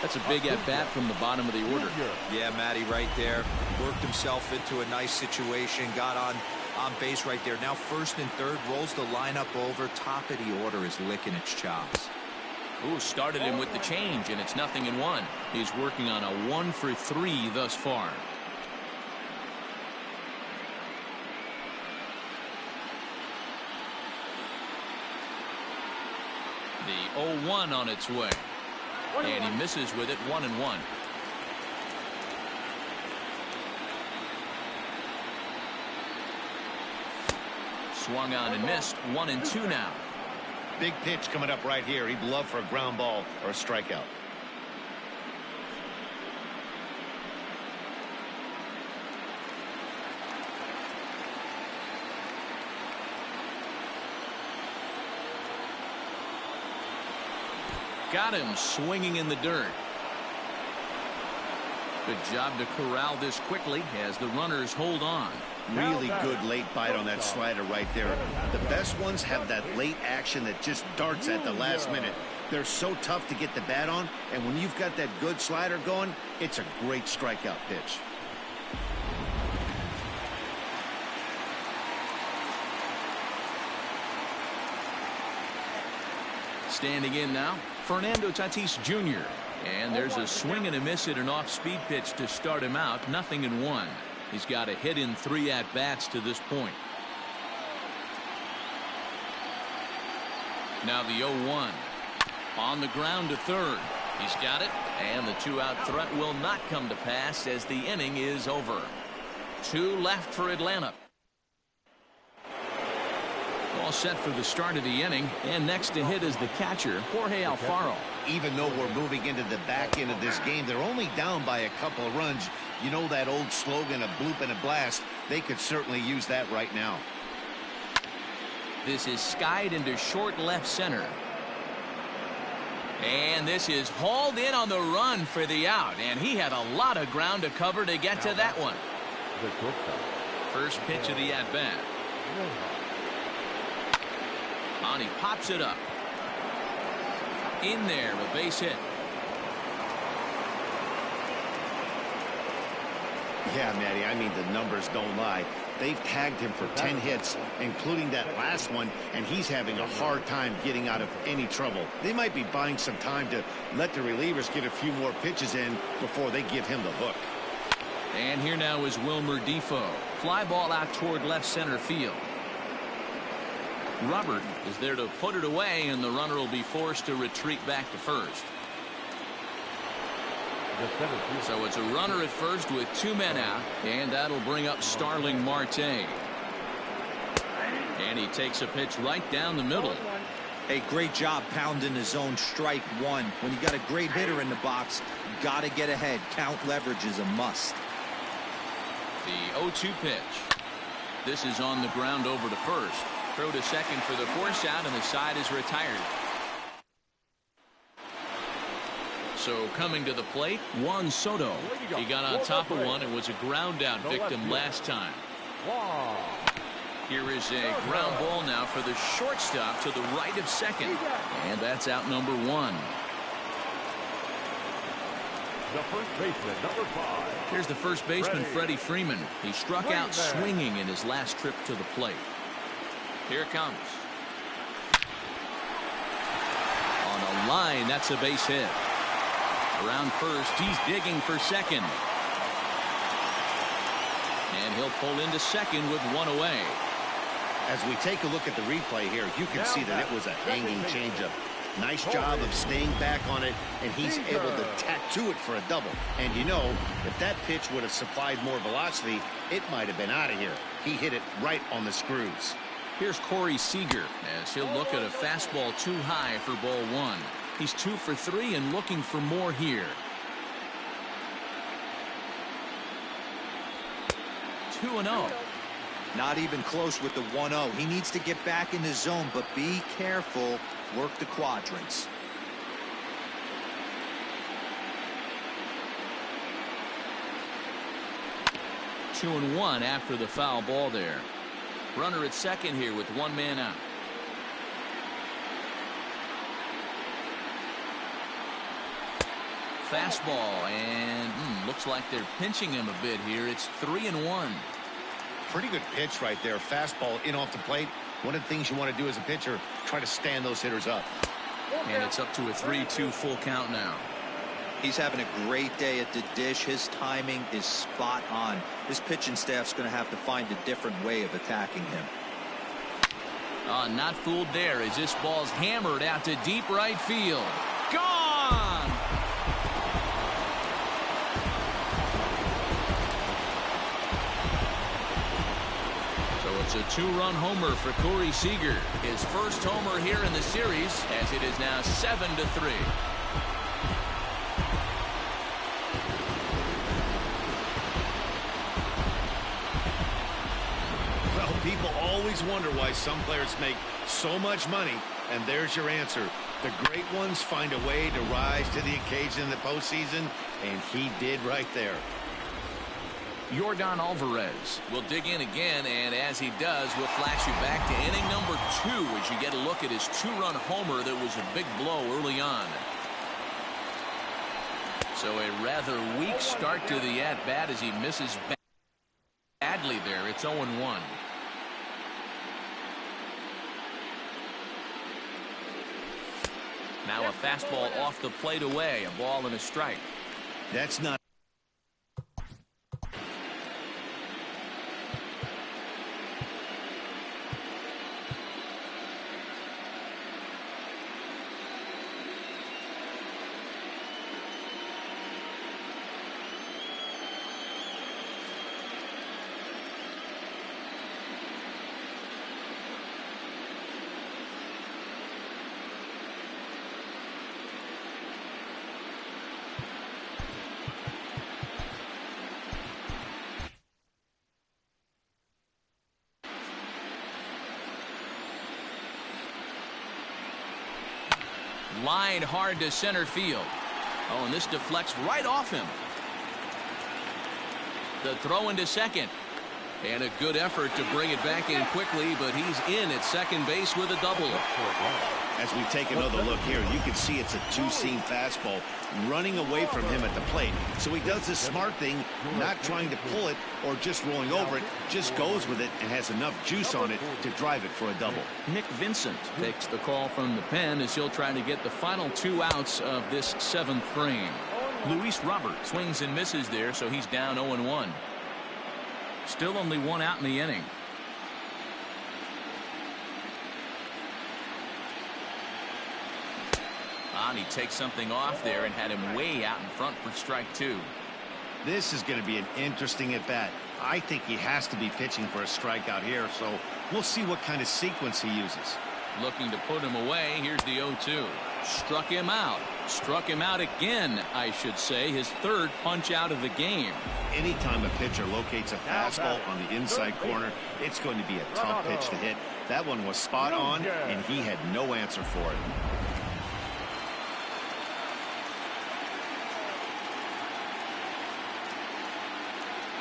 That's a big at-bat from the bottom of the order. Yeah, Matty, right there. Worked himself into a nice situation, got on base right there. Now 1st and 3rd, rolls the lineup over. Top of the order is licking its chops. Ooh, started him with the change, and it's 0-1. He's working on a 1 for 3 thus far. The 0-1 on its way. And he misses with it, 1-1. Swung on and missed, 1-2 now. Big pitch coming up right here. He'd love for a ground ball or a strikeout. Got him swinging in the dirt. Good job to corral this quickly as the runners hold on. Really good late bite on that slider right there. The best ones have that late action that just darts at the last minute. They're so tough to get the bat on, and when you've got that good slider going, it's a great strikeout pitch. Standing in now, Fernando Tatis Jr. And there's a swing and a miss at an off-speed pitch to start him out, 0-1. He's got a hit in 3 at-bats to this point. Now the 0-1. On the ground to 3rd. He's got it, and the 2-out threat will not come to pass as the inning is over. 2 left for Atlanta. All set for the start of the inning, and next to hit is the catcher, Jorge Alfaro. Even though we're moving into the back end of this game, they're only down by a couple of runs. You know that old slogan, a bloop and a blast? They could certainly use that right now. This is skied into short left center. And this is hauled in on the run for the out, and he had a lot of ground to cover to get to that one. First pitch of the at-bat. And he pops it up. In there, a base hit. Yeah, Matty, I mean, the numbers don't lie. They've tagged him for 10 hits, including that last one, and he's having a hard time getting out of any trouble. They might be buying some time to let the relievers get a few more pitches in before they give him the hook. And here now is Wilmer Defoe. Fly ball out toward left center field. Robert is there to put it away, and the runner will be forced to retreat back to first. So it's a runner at first with 2 men out, and that'll bring up Starling Marte. And he takes a pitch right down the middle. Hey, great job pounding the zone. Strike one. When you got a great hitter in the box, got to get ahead. Count leverage is a must. The 0-2 pitch. This is on the ground over to first. Throw to second for the force out, and the side is retired. So coming to the plate, Juan Soto. He got on top of one and was a ground out victim last time. Here is a ground ball now for the shortstop to the right of second. And that's out number 1. The first baseman, number 5. Here's the first baseman, Freddie Freeman. He struck out swinging in his last trip to the plate. Here it comes. On a line, that's a base hit. Around first, he's digging for second. And he'll pull into second with 1 away. As we take a look at the replay here, you can see that it was a hanging changeup. Nice job of staying back on it, and he's able to tattoo it for a double. And you know, if that pitch would have supplied more velocity, it might have been out of here. He hit it right on the screws. Here's Corey Seager as he'll look at a fastball too high for ball 1. He's 2 for 3 and looking for more here. 2-0. Not even close with the 1-0. He needs to get back in the zone, but be careful. Work the quadrants. Two and 1 after the foul ball there. Runner at second here with 1 man out. Fastball, and looks like they're pinching him a bit here. It's 3-1. Pretty good pitch right there. Fastball in off the plate. One of the things you want to do as a pitcher, try to stand those hitters up. And it's up to a 3-2 full count now. He's having a great day at the dish. His timing is spot on. His pitching staff's going to have to find a different way of attacking him. Not fooled there as this ball's hammered out to deep right field. Gone! It's a 2-run homer for Corey Seager. His first homer here in the series, as it is now 7-3. Well, people always wonder why some players make so much money, and there's your answer. The great ones find a way to rise to the occasion in the postseason, and he did right there. Yordan Alvarez will dig in again, and as he does, we'll flash you back to inning number 2 as you get a look at his 2-run homer that was a big blow early on. So a rather weak start to the at-bat as he misses badly there. It's 0-1. Now a fastball off the plate away, a ball and a strike. That's not line hard to center field. Oh, and this deflects right off him. The throw into second. And a good effort to bring it back in quickly, but he's in at second base with a double. As we take another look here, you can see it's a two-seam fastball running away from him at the plate. So he does this smart thing, not trying to pull it or just rolling over it, just goes with it and has enough juice on it to drive it for a double. Nick Vincent takes the call from the pen as he'll try to get the final 2 outs of this 7th frame. Luis Robert swings and misses there, so he's down 0-1. Still only 1 out in the inning. And he takes something off there and had him way out in front for strike 2. This is going to be an interesting at bat. I think he has to be pitching for a strikeout here, so we'll see what kind of sequence he uses. Looking to put him away. Here's the 0-2. Struck him out. Struck him out again, I should say. His 3rd punch out of the game. Anytime a pitcher locates a fastball on the inside corner, it's going to be a tough pitch to hit. That one was spot on, and he had no answer for it.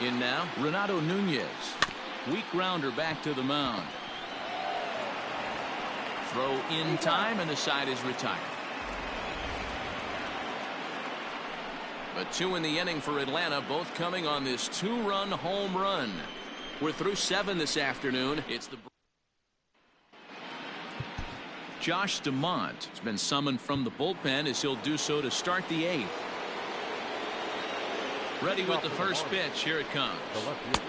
In now, Renato Nunez. Weak grounder back to the mound. Throw in time, and the side is retired. But 2 in the inning for Atlanta, both coming on this 2-run home run. We're through 7 this afternoon. It's the Josh DeMont has been summoned from the bullpen as he'll do so to start the 8th. Ready with the first pitch. Here it comes.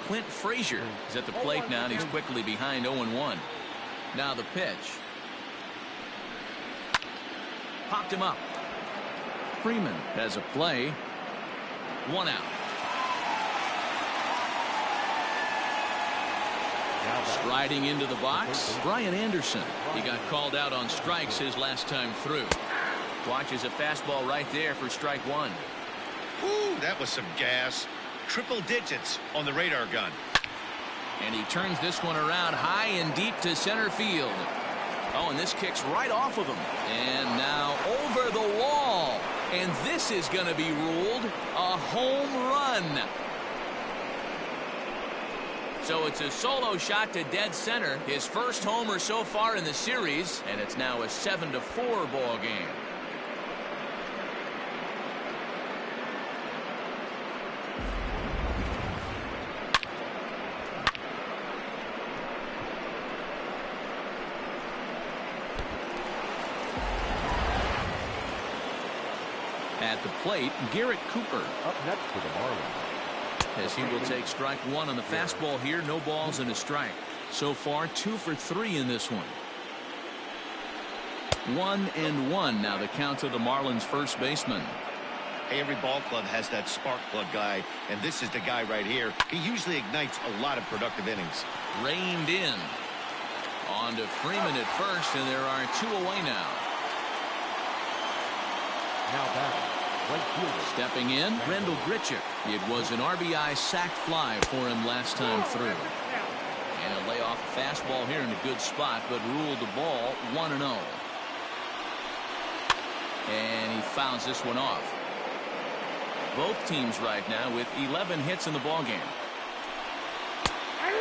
Clint Frazier is at the plate now, and he's quickly behind 0-1. Now the pitch. Popped him up. Freeman has a play. 1 out. Striding into the box, Brian Anderson. He got called out on strikes his last time through. Watches a fastball right there for strike 1. Ooh, that was some gas. Triple digits on the radar gun. And he turns this one around high and deep to center field. Oh, and this kicks right off of him. And now over the wall. And this is going to be ruled a home run. So it's a solo shot to dead center. His first homer so far in the series. And it's now a 7-4 ball game. At the plate, Garrett Cooper. Up next for the Marlins. As he will take strike 1 on the fastball here. No balls and a strike. So far 2 for 3 in this one. 1-1 now the count to the Marlins first baseman. Hey, every ball club has that spark plug guy, and this is the guy right here. He usually ignites a lot of productive innings. Reined in. On to Freeman at first, and there are 2 away now. Now batting, right fielder. Stepping in, Randall Grichuk. It was an RBI sac fly for him last time through. And a layoff fastball here in a good spot, but ruled the ball 1-0. And he fouls this one off. Both teams right now with 11 hits in the ballgame.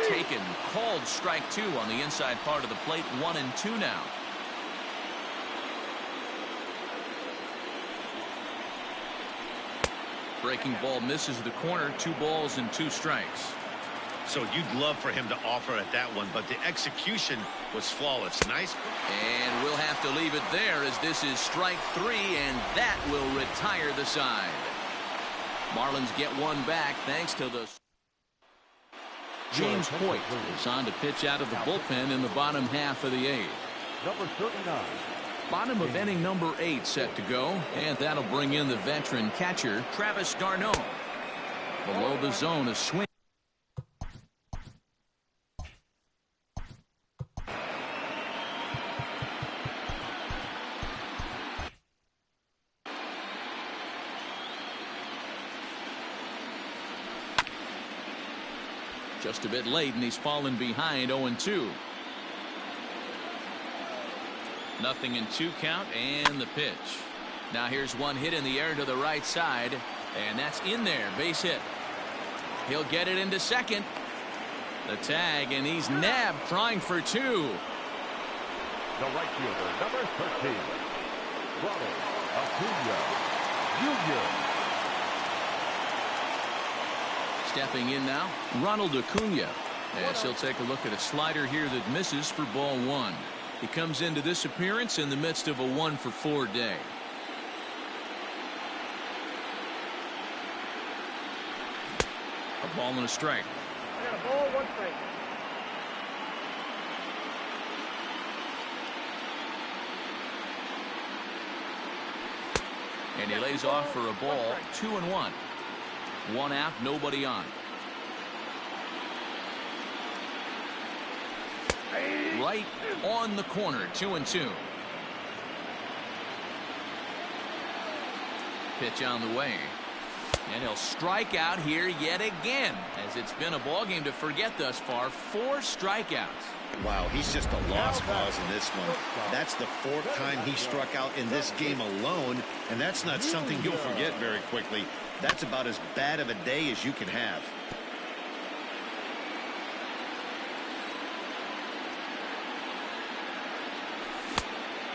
Taken, called strike 2 on the inside part of the plate. 1-2 now. Breaking ball misses the corner. 2 balls and 2 strikes. So you'd love for him to offer at that one, but the execution was flawless. Nice. And we'll have to leave it there as this is strike 3, and that will retire the side. Marlins get 1 back thanks to the James Hoyt is on to pitch out of the bullpen in the bottom half of the 8th. Number 39. Bottom of inning number 8 set to go, and that'll bring in the veteran catcher Travis d'Arnaud. Below the zone, a swing. Just a bit late, and he's fallen behind 0-2. Nothing in 2 count, and the pitch. Now here's one hit in the air to the right side, and that's in there. Base hit. He'll get it into second. The tag, and he's nabbed, trying for 2. The right fielder, number 13, Ronald Acuna Jr. Stepping in now, Ronald Acuna, as he'll take a look at a slider here that misses for ball one. He comes into this appearance in the midst of a 1-for-4 day. A ball and a strike. I got a ball, 1 strike. And he lays off for a ball, 2-1. 1 out, nobody on. Right on the corner, 2-2. Pitch on the way. And he'll strike out here yet again, as it's been a ball game to forget thus far. 4 strikeouts. Wow, he's just a lost cause in this one. That's the 4th time he struck out in this game alone, and that's not something you'll forget very quickly. That's about as bad of a day as you can have.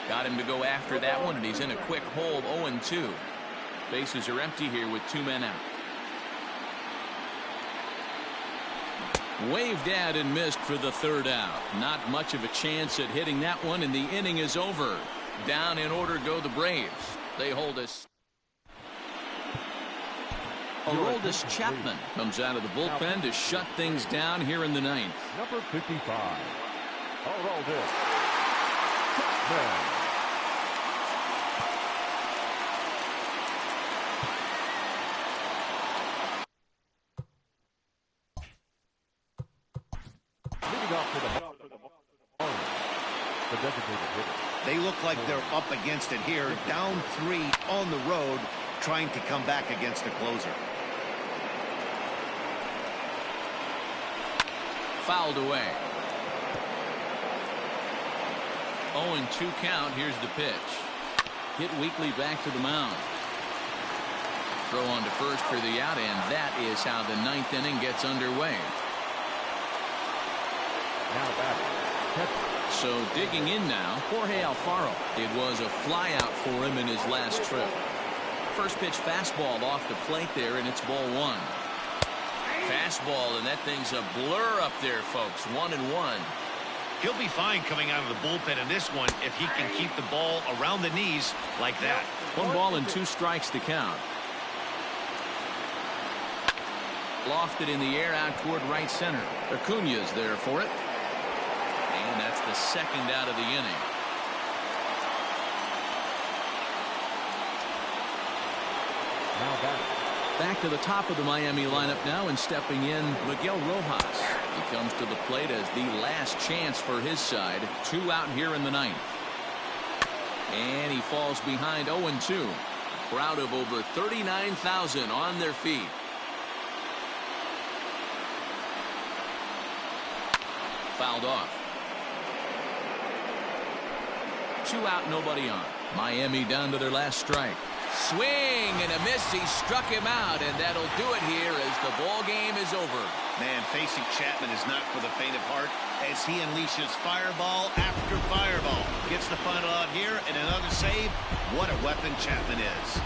Got him to go after that one, and he's in a quick hole, 0-2. Bases are empty here with 2 men out. Waved at and missed for the 3rd out. Not much of a chance at hitting that one, and the inning is over. Down in order go the Braves. They hold us. Aroldis Chapman comes out of the bullpen to shut things down here in the 9th. Number 55, Aroldis Chapman. They look like they're up against it here, down 3 on the road, trying to come back against a closer. Fouled away. 0-2 count. Here's the pitch. Hit weakly back to the mound. Throw on to first for the out, and that is how the 9th inning gets underway. Now back. So digging in now, Jorge Alfaro. It was a flyout for him in his last trip. First pitch fastball off the plate there, and it's ball 1. Fastball, and that thing's a blur up there, folks. 1-1. He'll be fine coming out of the bullpen in this one if he can keep the ball around the knees like that. 1 ball and 2 strikes to count. Lofted in the air out toward right center. Acuna's there for it. And that's the 2nd out of the inning. Now back to the top of the Miami lineup now, and stepping in, Miguel Rojas. He comes to the plate as the last chance for his side. 2 out here in the 9th. And he falls behind 0-2. A crowd of over 39,000 on their feet. Fouled off. 2 out, nobody on. Miami down to their last strike. Swing and a miss. He struck him out, and that'll do it here as the ball game is over. Man, facing Chapman is not for the faint of heart as he unleashes fireball after fireball. Gets the final out here and another save. What a weapon Chapman is.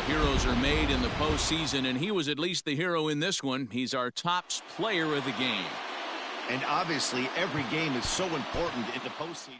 Heroes are made in the postseason, and he was at least the hero in this one. He's our top player of the game. And obviously, every game is so important in the postseason.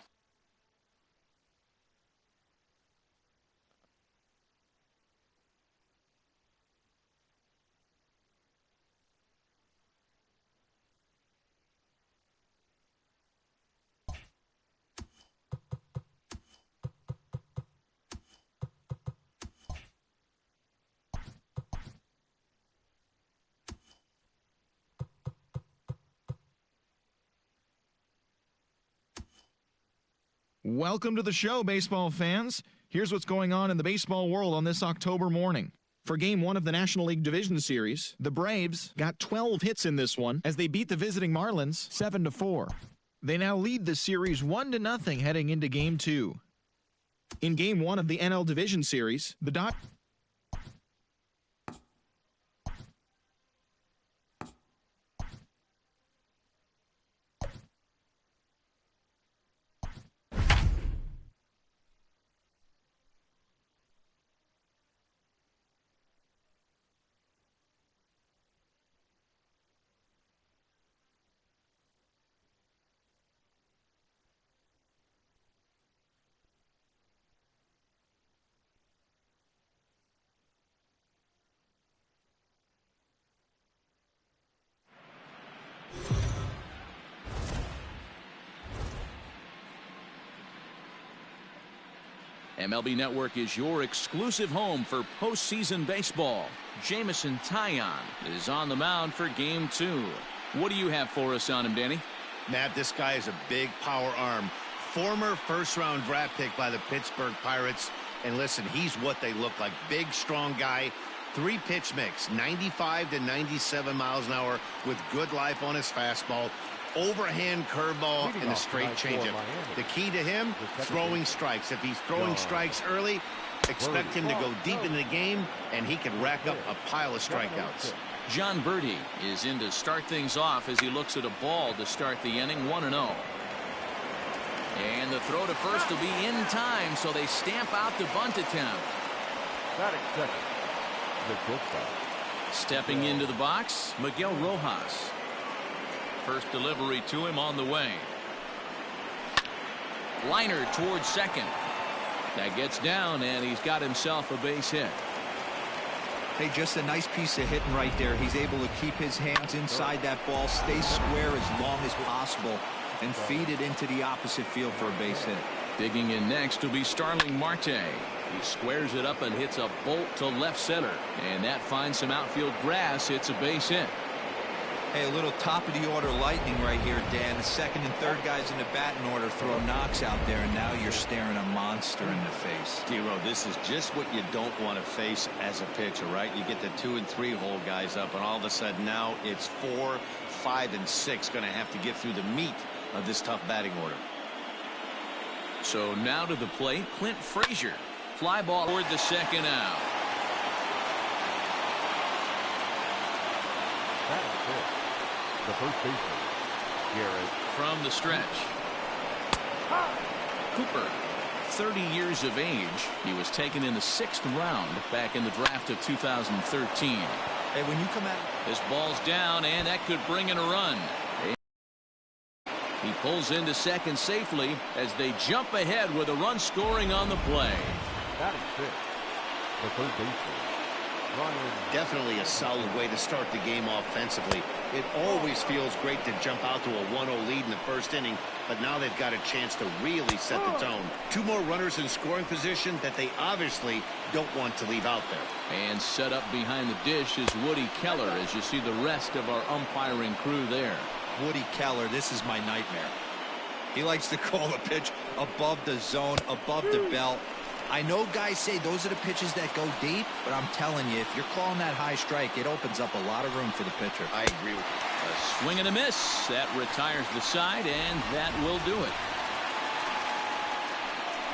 Welcome to the show, baseball fans. Here's what's going on in the baseball world on this October morning. For Game 1 of the National League Division Series, the Braves got 12 hits in this one as they beat the visiting Marlins 7-4. They now lead the series 1-0 heading into Game 2. In Game 1 of the NL Division Series, the Dodgers MLB Network is your exclusive home for postseason baseball. Jamison Taillon is on the mound for Game 2. What do you have for us on him, Danny? Matt, this guy is a big power arm. Former first-round draft pick by the Pittsburgh Pirates. And listen, he's what they look like. Big, strong guy. 3-pitch mix, 95 to 97 miles an hour with good life on his fastball. Overhand curveball and a straight changeup. The key to him, throwing strikes. If he's throwing strikes early, expect him to go deep into the game, and he can rack up a pile of strikeouts. John Birdie is in to start things off as he looks at a ball to start the inning, 1-0. And the throw to first will be in time, so they stamp out the bunt attempt. Batting second, the shortstop. Stepping into the box, Miguel Rojas. First delivery to him on the way. Liner towards second. That gets down, and he's got himself a base hit. Hey, just a nice piece of hitting right there. He's able to keep his hands inside that ball, stay square as long as possible, and feed it into the opposite field for a base hit. Digging in next will be Starling Marte. He squares it up and hits a bolt to left center. And that finds some outfield grass. It's a base hit. Hey, a little top of the order lightning right here, Dan. The second and third guys in the batting order throw knocks out there, and now you're staring a monster in the face. D-Row, this is just what you don't want to face as a pitcher, right? You get the 2 and 3 hole guys up, and all of a sudden now it's 4, 5, and 6 going to have to get through the meat of this tough batting order. So now to the plate, Clint Frazier. Fly ball toward the second out. The first baseman, Garrett. From the stretch. Cooper, 30 years of age. He was taken in the 6th round back in the draft of 2013. Hey, when you come out, this ball's down, and that could bring in a run. He pulls into second safely as they jump ahead with a run scoring on the play. Batting fifth, the third baseman. Definitely a solid way to start the game offensively. It always feels great to jump out to a 1-0 lead in the first inning, but now they've got a chance to really set the tone. 2 more runners in scoring position that they obviously don't want to leave out there. And set up behind the dish is Woody Keller as you see the rest of our umpiring crew there. Woody Keller, this is my nightmare. He likes to call the pitch above the zone, above the belt. I know guys say those are the pitches that go deep, but I'm telling you, if you're calling that high strike, it opens up a lot of room for the pitcher. I agree with you. A swing and a miss. That retires the side, and that will do it.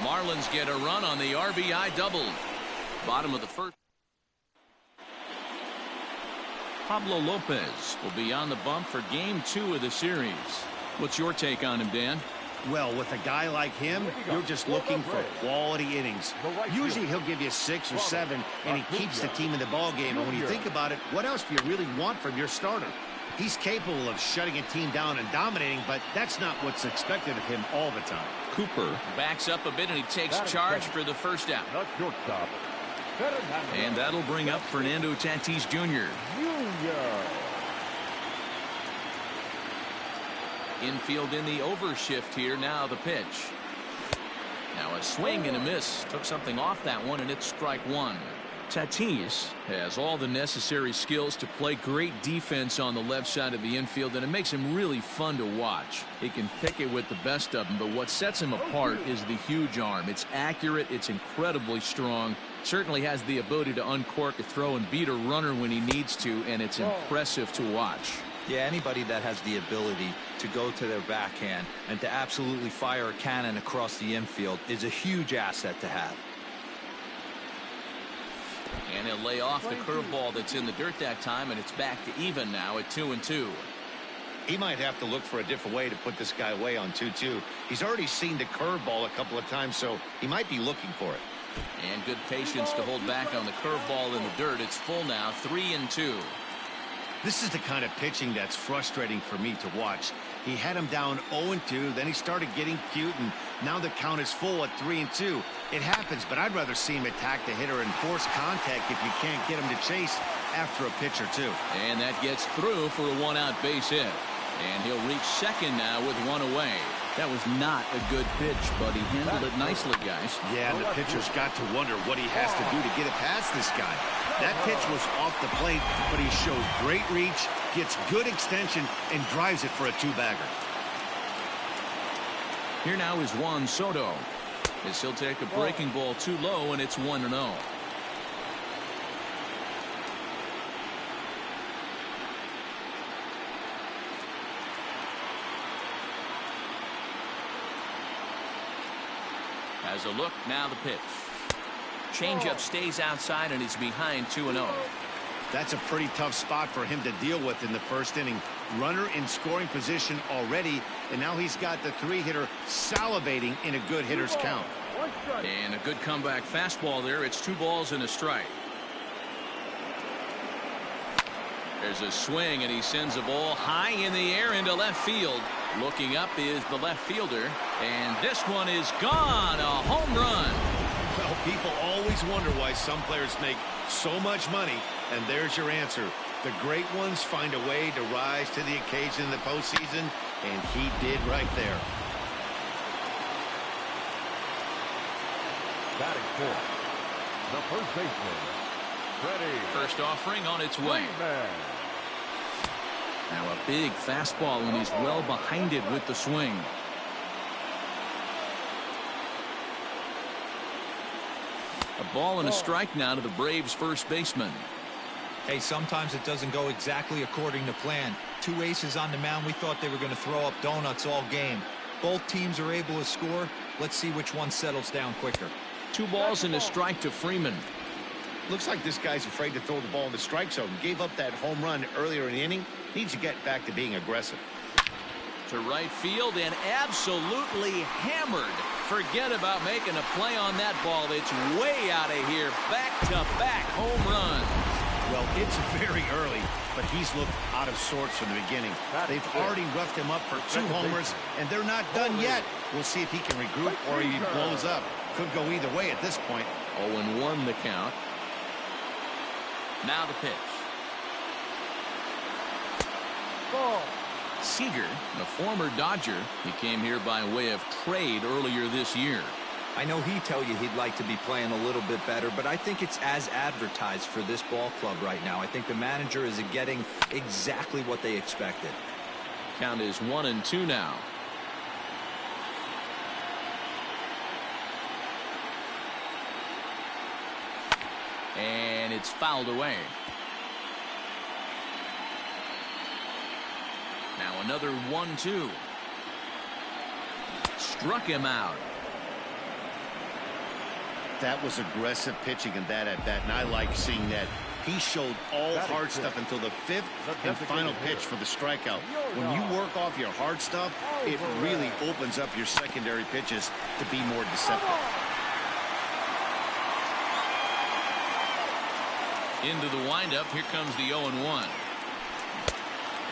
Marlins get a run on the RBI double. Bottom of the first. Pablo Lopez will be on the bump for Game 2 of the series. What's your take on him, Dan? Well, with a guy like him, you're just looking for quality innings. Usually he'll give you 6 or 7, and he keeps the team in the ball game. And when you think about it, what else do you really want from your starter? He's capable of shutting a team down and dominating, but that's not what's expected of him all the time. Cooper backs up a bit, and he takes charge for the first out. And that'll bring up Fernando Tatis Jr. Infield in the overshift here. Now the pitch. Now a swing and a miss. Took something off that one, and it's strike 1. Tatis has all the necessary skills to play great defense on the left side of the infield, and it makes him really fun to watch. He can pick it with the best of them, but what sets him apart is the huge arm. It's accurate, it's incredibly strong, certainly has the ability to uncork a throw and beat a runner when he needs to, and it's impressive to watch. Yeah, anybody that has the ability to go to their backhand and to absolutely fire a cannon across the infield is a huge asset to have. And he'll lay off the curveball that's in the dirt that time, and it's back to even now at 2-2. He might have to look for a different way to put this guy away on 2-2. He's already seen the curveball a couple of times, so he might be looking for it. And good patience to hold back on the curveball in the dirt. It's full now, 3-2. This is the kind of pitching that's frustrating for me to watch. He had him down 0-2, then he started getting cute, and now the count is full at 3-2. It happens, but I'd rather see him attack the hitter and force contact if you can't get him to chase after a pitch or two. And that gets through for a one-out base hit. And he'll reach second now with one away. That was not a good pitch, but he handled it nicely, guys. Yeah, and the pitcher's got to wonder what he has to do to get it past this guy. That pitch was off the plate, but he showed great reach, gets good extension, and drives it for a two-bagger. Here now is Juan Soto, as he'll take a breaking ball too low, and it's 1-0. Has a look, now the pitch. Changeup stays outside, and he's behind 2-0. That's a pretty tough spot for him to deal with in the first inning. Runner in scoring position already, and now he's got the three-hitter salivating in a good hitter's count. And a good comeback fastball there. It's 2 balls and a strike. There's a swing, and he sends a ball high in the air into left field. Looking up is the left fielder, and this one is gone. A home run. Well, people always wonder why some players make so much money, and there's your answer. The great ones find a way to rise to the occasion in the postseason, and he did right there. Batting fourth, the first baseman, Freddie. First offering on its way. Now a big fastball, and he's well behind it with the swing. A ball and a strike now to the Braves first baseman. Hey, sometimes it doesn't go exactly according to plan. 2 aces on the mound. We thought they were going to throw up donuts all game. Both teams are able to score. Let's see which one settles down quicker. 2 balls and a strike to Freeman. Looks like this guy's afraid to throw the ball in the strike zone. Gave up that home run earlier in the inning. Needs to get back to being aggressive. To right field and absolutely hammered. Forget about making a play on that ball. It's way out of here. Back-to-back home runs. Well, it's very early, but he's looked out of sorts from the beginning. They've already roughed him up for 2 homers, and they're not done yet. We'll see if he can regroup or he blows up. Could go either way at this point. 0-1 the count. Now the pitch. Seager, a former Dodger, he came here by way of trade earlier this year. I know he'd tell you he'd like to be playing a little bit better, but I think it's as advertised for this ball club right now. I think the manager is getting exactly what they expected. Count is 1-2 now. And it's fouled away. Now another 1-2. Struck him out. That was aggressive pitching in that at-bat, and I like seeing that. He showed all hard stuff until the 5th and final pitch for the strikeout. When you work off your hard stuff, it really opens up your secondary pitches to be more deceptive. Into the windup, here comes the 0-1.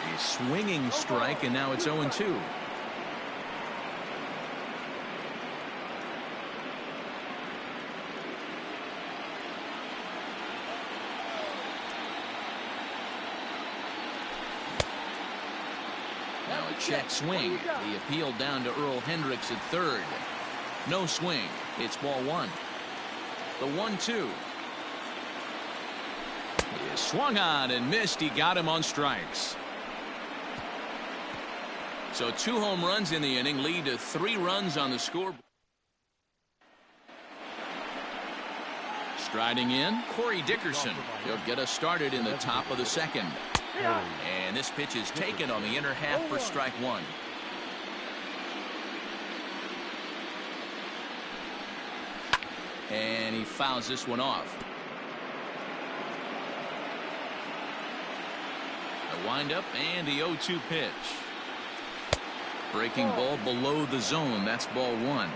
A swinging strike, and now it's 0-2. Now a check swing. The appeal down to Earl Hendricks at third. No swing. It's ball 1. The 1-2. He swung on and missed. He got him on strikes. So 2 home runs in the inning lead to 3 runs on the scoreboard. Striding in, Corey Dickerson. He'll get us started in the top of the second. And this pitch is taken on the inner half for strike 1. And he fouls this one off. The windup and the 0-2 pitch. Breaking ball below the zone. That's ball 1.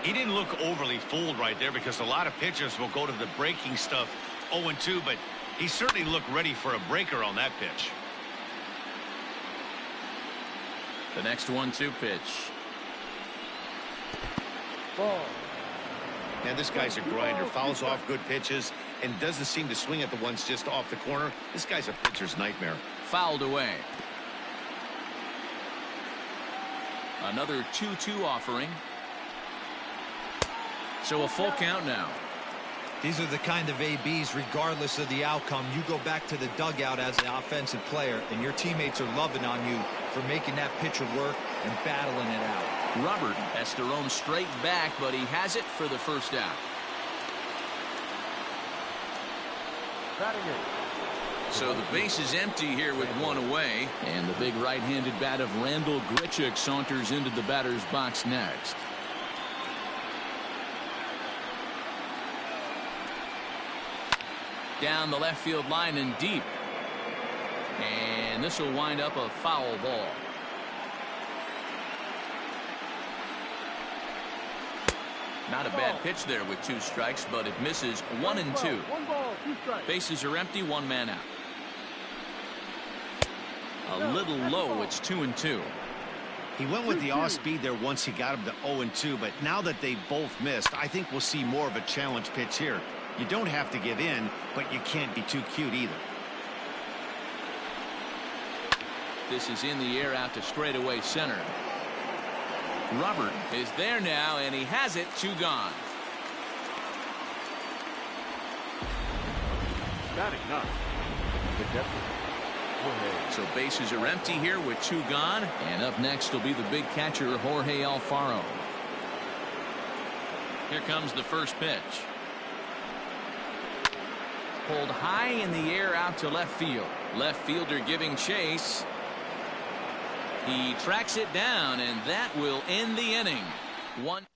He didn't look overly fooled right there because a lot of pitchers will go to the breaking stuff 0-2, but he certainly looked ready for a breaker on that pitch. The next 1-2 pitch. And this guy's a grinder. Fouls off good pitches and doesn't seem to swing at the ones just off the corner. This guy's a pitcher's nightmare. Fouled away. Another 2-2 offering. So a full count now. These are the kind of ABs, regardless of the outcome. You go back to the dugout as an offensive player, and your teammates are loving on you for making that pitcher work and battling it out. Robert has to roam straight back, but he has it for the first out. So the base is empty here with 1 away, and the big right-handed bat of Randall Grichuk saunters into the batter's box next. Down the left field line and deep. And this will wind up a foul ball. Not a bad pitch there with 2 strikes, but it misses 1-2. Bases are empty, 1 man out. A little low, it's 2-2. He went with the off speed there once he got him to 0-2, but now that they both missed, I think we'll see more of a challenge pitch here. You don't have to give in, but you can't be too cute either. This is in the air out to straightaway center. Robert is there now, and he has it. 2 gone. So bases are empty here with 2 gone, and up next will be the big catcher Jorge Alfaro. Here comes the first pitch. Pulled high in the air out to left field. Left fielder giving chase. He tracks it down, and that will end the inning. 1.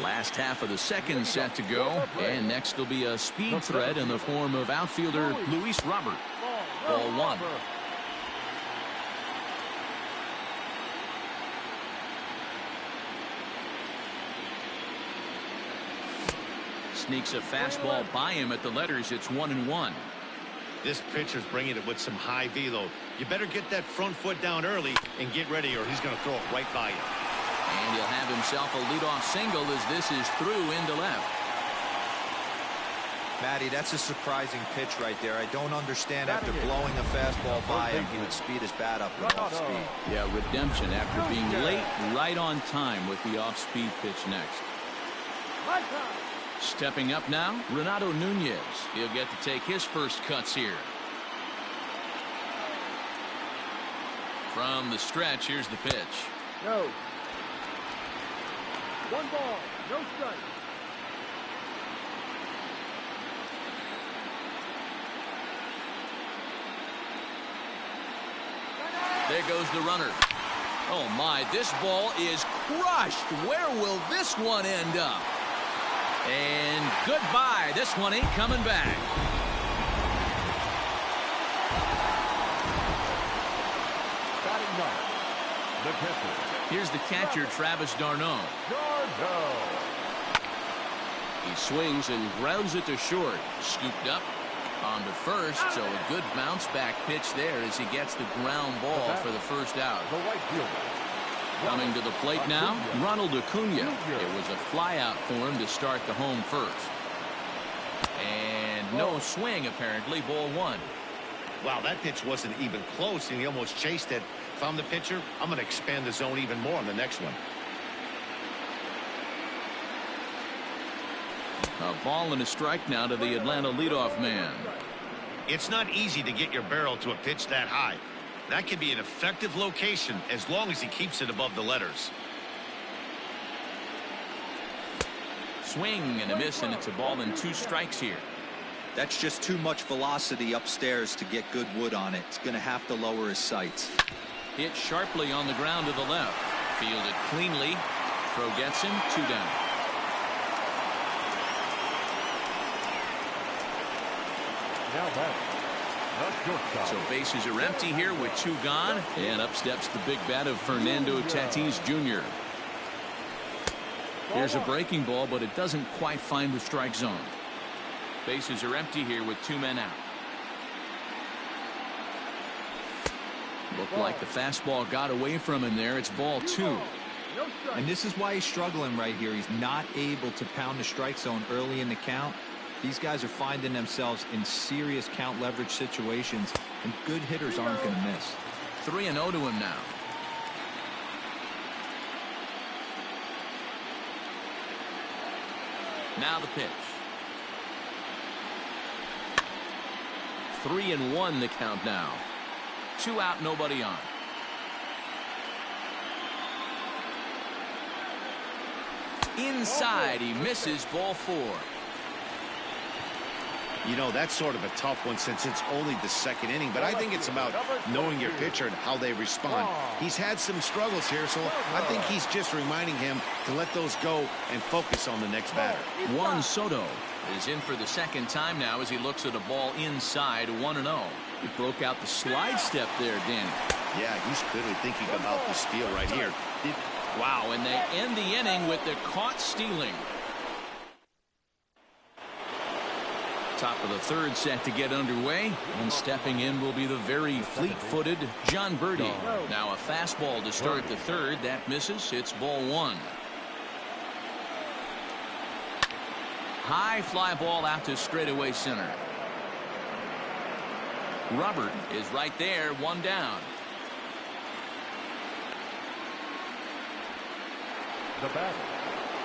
Last half of the second set to go, and next will be a speed threat in the form of outfielder Luis Robert. Ball 1. Sneaks a fastball by him at the letters. It's 1-1. This pitcher's bringing it with some high velo. You better get that front foot down early and get ready, or he's going to throw it right by you. And he'll have himself a leadoff single as this is through into left. Matty, that's a surprising pitch right there. I don't understand after blowing a fastball by him, he would speed his bat up with off speed. Yeah, redemption after being late, right on time with the off-speed pitch next. Stepping up now, Renato Nunez. He'll get to take his first cuts here. From the stretch, here's the pitch. No. 1 ball, no strike. There goes the runner. Oh my, this ball is crushed. Where will this one end up? And goodbye. This one ain't coming back. Here's the catcher, Travis d'Arnaud. He swings and grounds it to short. Scooped up on to first, so a good bounce back pitch there as he gets the ground ball for the first out. Coming to the plate now, Ronald Acuna. It was a fly out for him to start the home first. And no swing, apparently. Ball 1. Wow, that pitch wasn't even close, and he almost chased it. If I'm the pitcher, I'm going to expand the zone even more on the next one. A ball and a strike now to the Atlanta leadoff man. It's not easy to get your barrel to a pitch that high. That can be an effective location as long as he keeps it above the letters. Swing and a miss, and it's a ball and 2 strikes here. That's just too much velocity upstairs to get good wood on it. It's going to have to lower his sights. Hit sharply on the ground to the left. Fielded cleanly. Throw gets him. 2 down. Now batting, the shortstop. So bases are empty here with 2 gone. And up steps the big bat of Fernando Tatis Jr. Here's a breaking ball, but it doesn't quite find the strike zone. Bases are empty here with 2 men out. Looked like the fastball got away from him there. It's ball 2. And this is why he's struggling right here. He's not able to pound the strike zone early in the count. These guys are finding themselves in serious count leverage situations, and good hitters aren't going to miss. 3-0 to him now. Now the pitch. 3-1 the count now. 2 out, nobody on. Inside, he misses, ball 4. You know, that's sort of a tough one since it's only the 2nd inning, but I think it's about knowing your pitcher and how they respond. He's had some struggles here, so I think he's just reminding him to let those go and focus on the next batter. Juan Soto is in for the 2nd time now as he looks at a ball inside. 1-0. He broke out the slide step there, Danny. Yeah, he's clearly thinking about the steal right here. Wow, and they end the inning with the caught stealing. Top of the 3rd set to get underway, and stepping in will be the very fleet-footed John Birdie. Now a fastball to start the 3rd. That misses. It's ball 1. High fly ball out to straightaway center. Robert is right there, 1 down. The batter.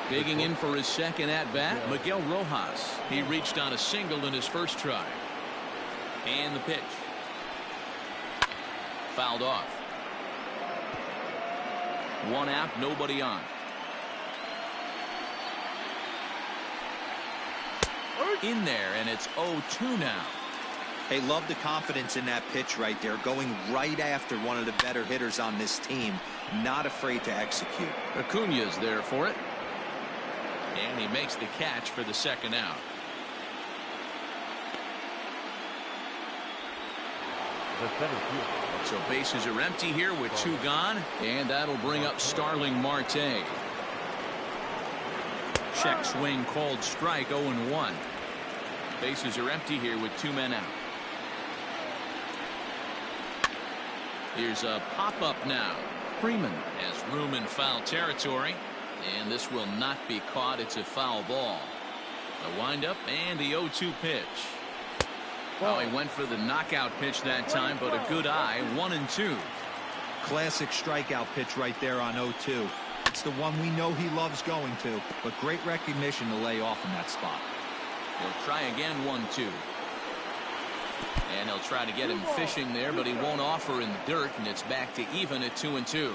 Digging in for his 2nd at-bat, Miguel Rojas. He reached on a single in his 1st try. And the pitch. Fouled off. 1 out, nobody on. In there, and it's 0-2 now. Hey, love the confidence in that pitch right there, going right after one of the better hitters on this team, not afraid to execute. Acuña's there for it. And he makes the catch for the 2nd out. The center field. So bases are empty here with 2 gone, and that'll bring up Starling Marte. Check swing called strike. 0-1. Bases are empty here with 2 men out. Here's a pop-up now. Freeman has room in foul territory, and this will not be caught. It's a foul ball. The windup and the 0-2 pitch. Oh, he went for the knockout pitch that time, but a good eye. 1-2. Classic strikeout pitch right there on 0-2. It's the one we know he loves going to, but great recognition to lay off in that spot. He'll try again. 1-2. And he'll try to get him fishing there, but he won't offer in the dirt, and it's back to even at 2-2.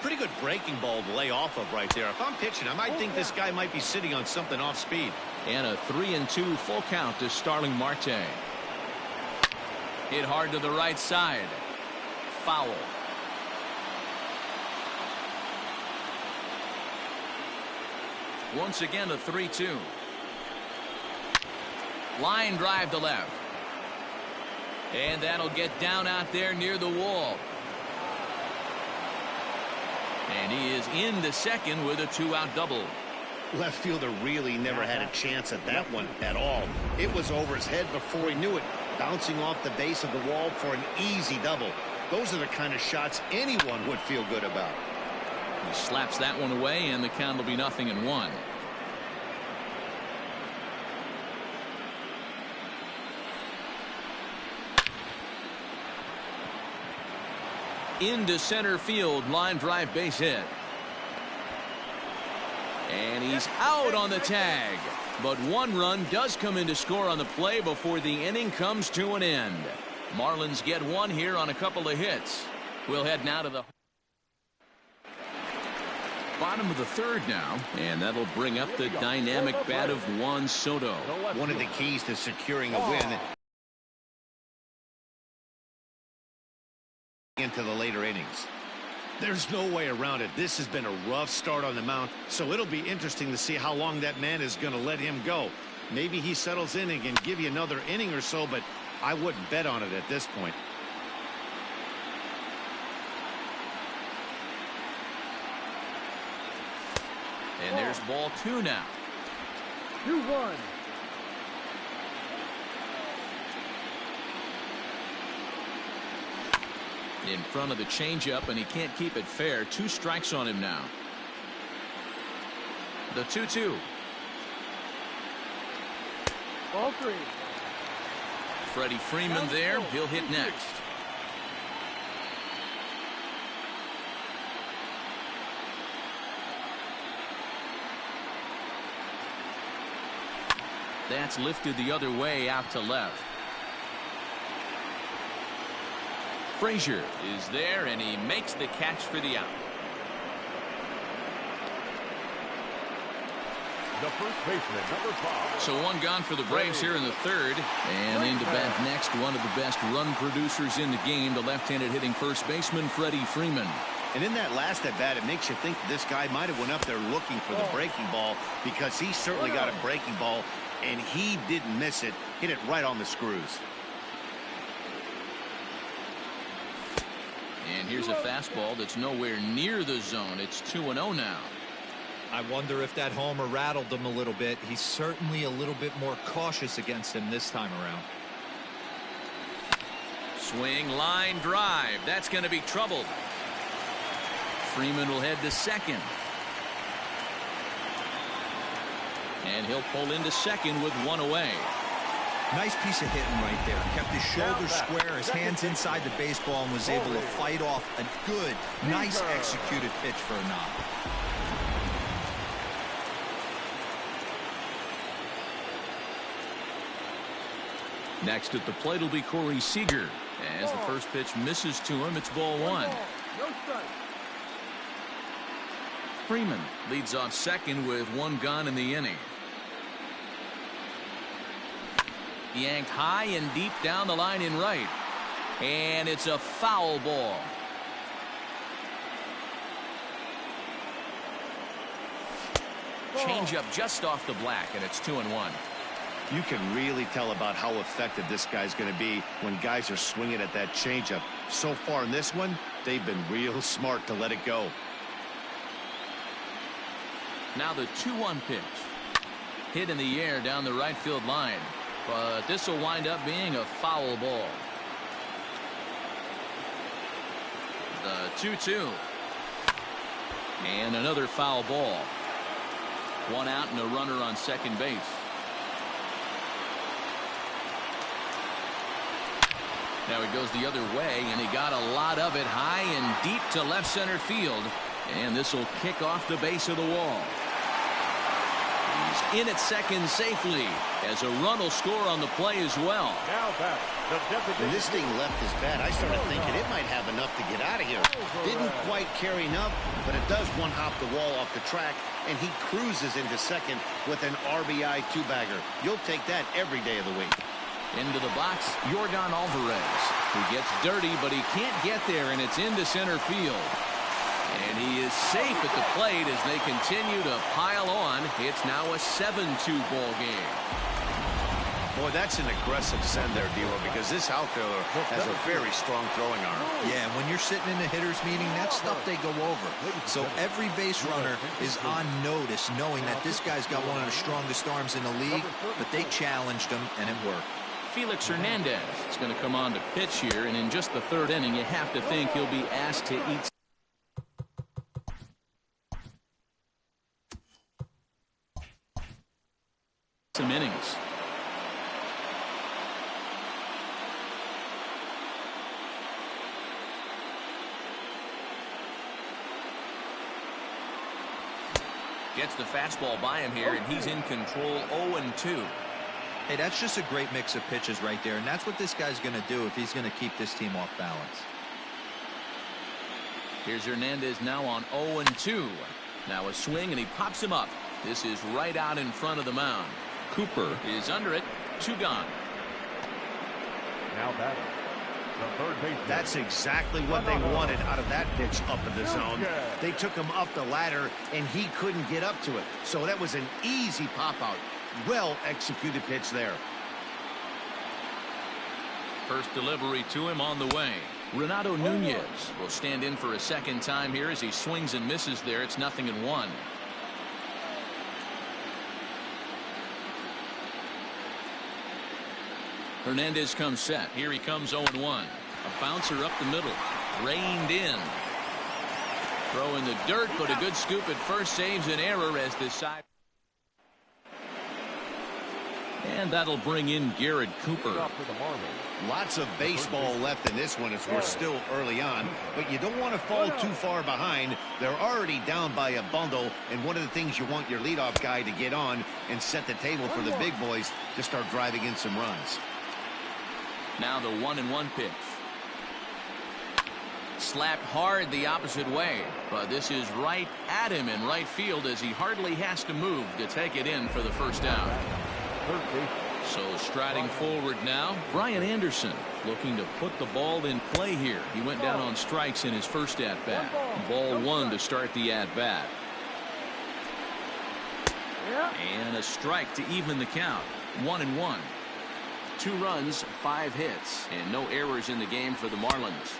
Pretty good breaking ball to lay off of right there. If I'm pitching, I might think this guy might be sitting on something off speed. And a 3-2 full count to Starling Marte. Hit hard to the right side. Foul. Once again a 3-2. Line drive to left. And that'll get down out there near the wall. And he is in the 2nd with a 2-out double. Left fielder really never had a chance at that one at all. It was over his head before he knew it, bouncing off the base of the wall for an easy double. Those are the kind of shots anyone would feel good about. He slaps that one away, and the count will be 0-1. Into center field, line drive, base hit. And he's out on the tag. But one run does come in to score on the play before the inning comes to an end. Marlins get one here on a couple of hits. We'll head now to the bottom of the third now, and that'll bring up the dynamic bat of Juan Soto. One of the keys to securing a win into the later innings. There's no way around it. This has been a rough start on the mound, so it'll be interesting to see how long that man is going to let him go. Maybe he settles in and can give you another inning or so, but I wouldn't bet on it at this point. And there's ball 2 now. 2-1. In front of the changeup, and he can't keep it fair. 2 strikes on him now. The 2-2. Ball 3. Freddie Freeman there. He'll hit next. That's lifted the other way out to left. Frazier is there, and he makes the catch for the out. The first baseman, number 5. So one gone for the Braves here in the third. And in to bat next, one of the best run producers in the game, the left-handed hitting first baseman, Freddie Freeman. And in that last at bat, it makes you think this guy might have went up there looking for the breaking ball, because he certainly got a breaking ball, and he didn't miss it. Hit it right on the screws. And here's a fastball that's nowhere near the zone. It's 2-0 now. I wonder if that homer rattled him a little bit. He's certainly a little bit more cautious against him this time around. Swing, line drive. That's going to be troubled. Freeman will head to second. And he'll pull into second with 1 away. Nice piece of hitting right there. Kept his shoulders square, his hands inside the baseball, and was able to fight off a good, nice executed pitch for a knock. Next at the plate will be Corey Seager. As the first pitch misses to him, it's ball 1. No strike. Freeman leads off second with 1 gone in the inning. Yanked high and deep down the line in right. And it's a foul ball. Change up just off the black, and it's 2-1. You can really tell about how effective this guy's going to be when guys are swinging at that changeup. So far in this one, they've been real smart to let it go. Now the 2-1 pitch. Hit in the air down the right field line. But this will wind up being a foul ball. The 2-2. And another foul ball. 1 out and a runner on second base. Now it goes the other way, and he got a lot of it high and deep to left center field. And this will kick off the base of the wall. He's in at second safely, as a run will score on the play as well. Now back. When this thing left his bat, I started thinking it might have enough to get out of here. Didn't quite carry enough, but it does one-hop the wall off the track, and he cruises into second with an RBI 2-bagger. You'll take that every day of the week. Into the box, Yordan Alvarez, who gets dirty, but he can't get there, and it's into center field. And he is safe at the plate as they continue to pile on. It's now a 7-2 ball game. Boy, that's an aggressive send there, D'Lo, because this outfielder has a very strong throwing arm. Yeah, when you're sitting in the hitter's meeting, that's stuff they go over. So every base runner is on notice, knowing that this guy's got one of the strongest arms in the league, but they challenged him, and it worked. Felix Hernandez is going to come on to pitch here, and in just the third inning, you have to think he'll be asked to eat some innings. Gets the fastball by him here, and he's in control 0-2. Hey, that's just a great mix of pitches right there, and that's what this guy's going to do if he's going to keep this team off balance. Here's Hernandez now on 0-2. Now a swing, and he pops him up. This is right out in front of the mound. Cooper is under it. 2 gone. Now batting, the third baseman. That's exactly what they wanted out of that pitch up in the zone. They took him up the ladder, and he couldn't get up to it. So that was an easy pop-out. Well-executed pitch there. First delivery to him on the way. Renato Nunez will stand in for a second time here as he swings and misses there. It's 0-1. Hernandez comes set. Here he comes 0-1. A bouncer up the middle. Reined in. Throw in the dirt, but a good scoop at first saves an error as the side. And that'll bring in Garrett Cooper. Lots of baseball left in this one as we're still early on, but you don't want to fall too far behind. They're already down by a bundle, and one of the things you want your leadoff guy to get on and set the table for the big boys to start driving in some runs. Now the 1-1 pitch. Slapped hard the opposite way, but this is right at him in right field as he hardly has to move to take it in for the first out. So striding forward now, Brian Anderson looking to put the ball in play here. He went down on strikes in his first at-bat. Ball 1 to start the at-bat. And a strike to even the count. 1-1. 2 runs, 5 hits, and no errors in the game for the Marlins.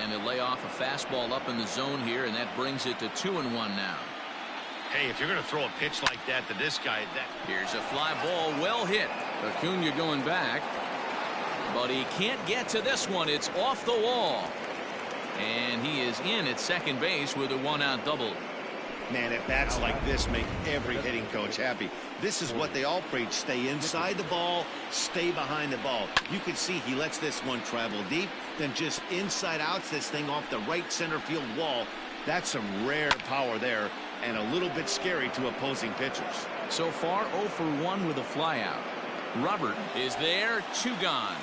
And they lay off a fastball up in the zone here, and that brings it to 2-1 now. Hey, if you're going to throw a pitch like that to this guy, Here's a fly ball, well hit. Acuna going back, but he can't get to this one. It's off the wall, and he is in at second base with a 1-out double. Man, at bats like this make every hitting coach happy. This is what they all preach. Stay inside the ball, stay behind the ball. You can see he lets this one travel deep, then just inside outs this thing off the right center field wall. That's some rare power there, and a little bit scary to opposing pitchers. So far 0 for 1 with a flyout. Robert is there. 2 gone.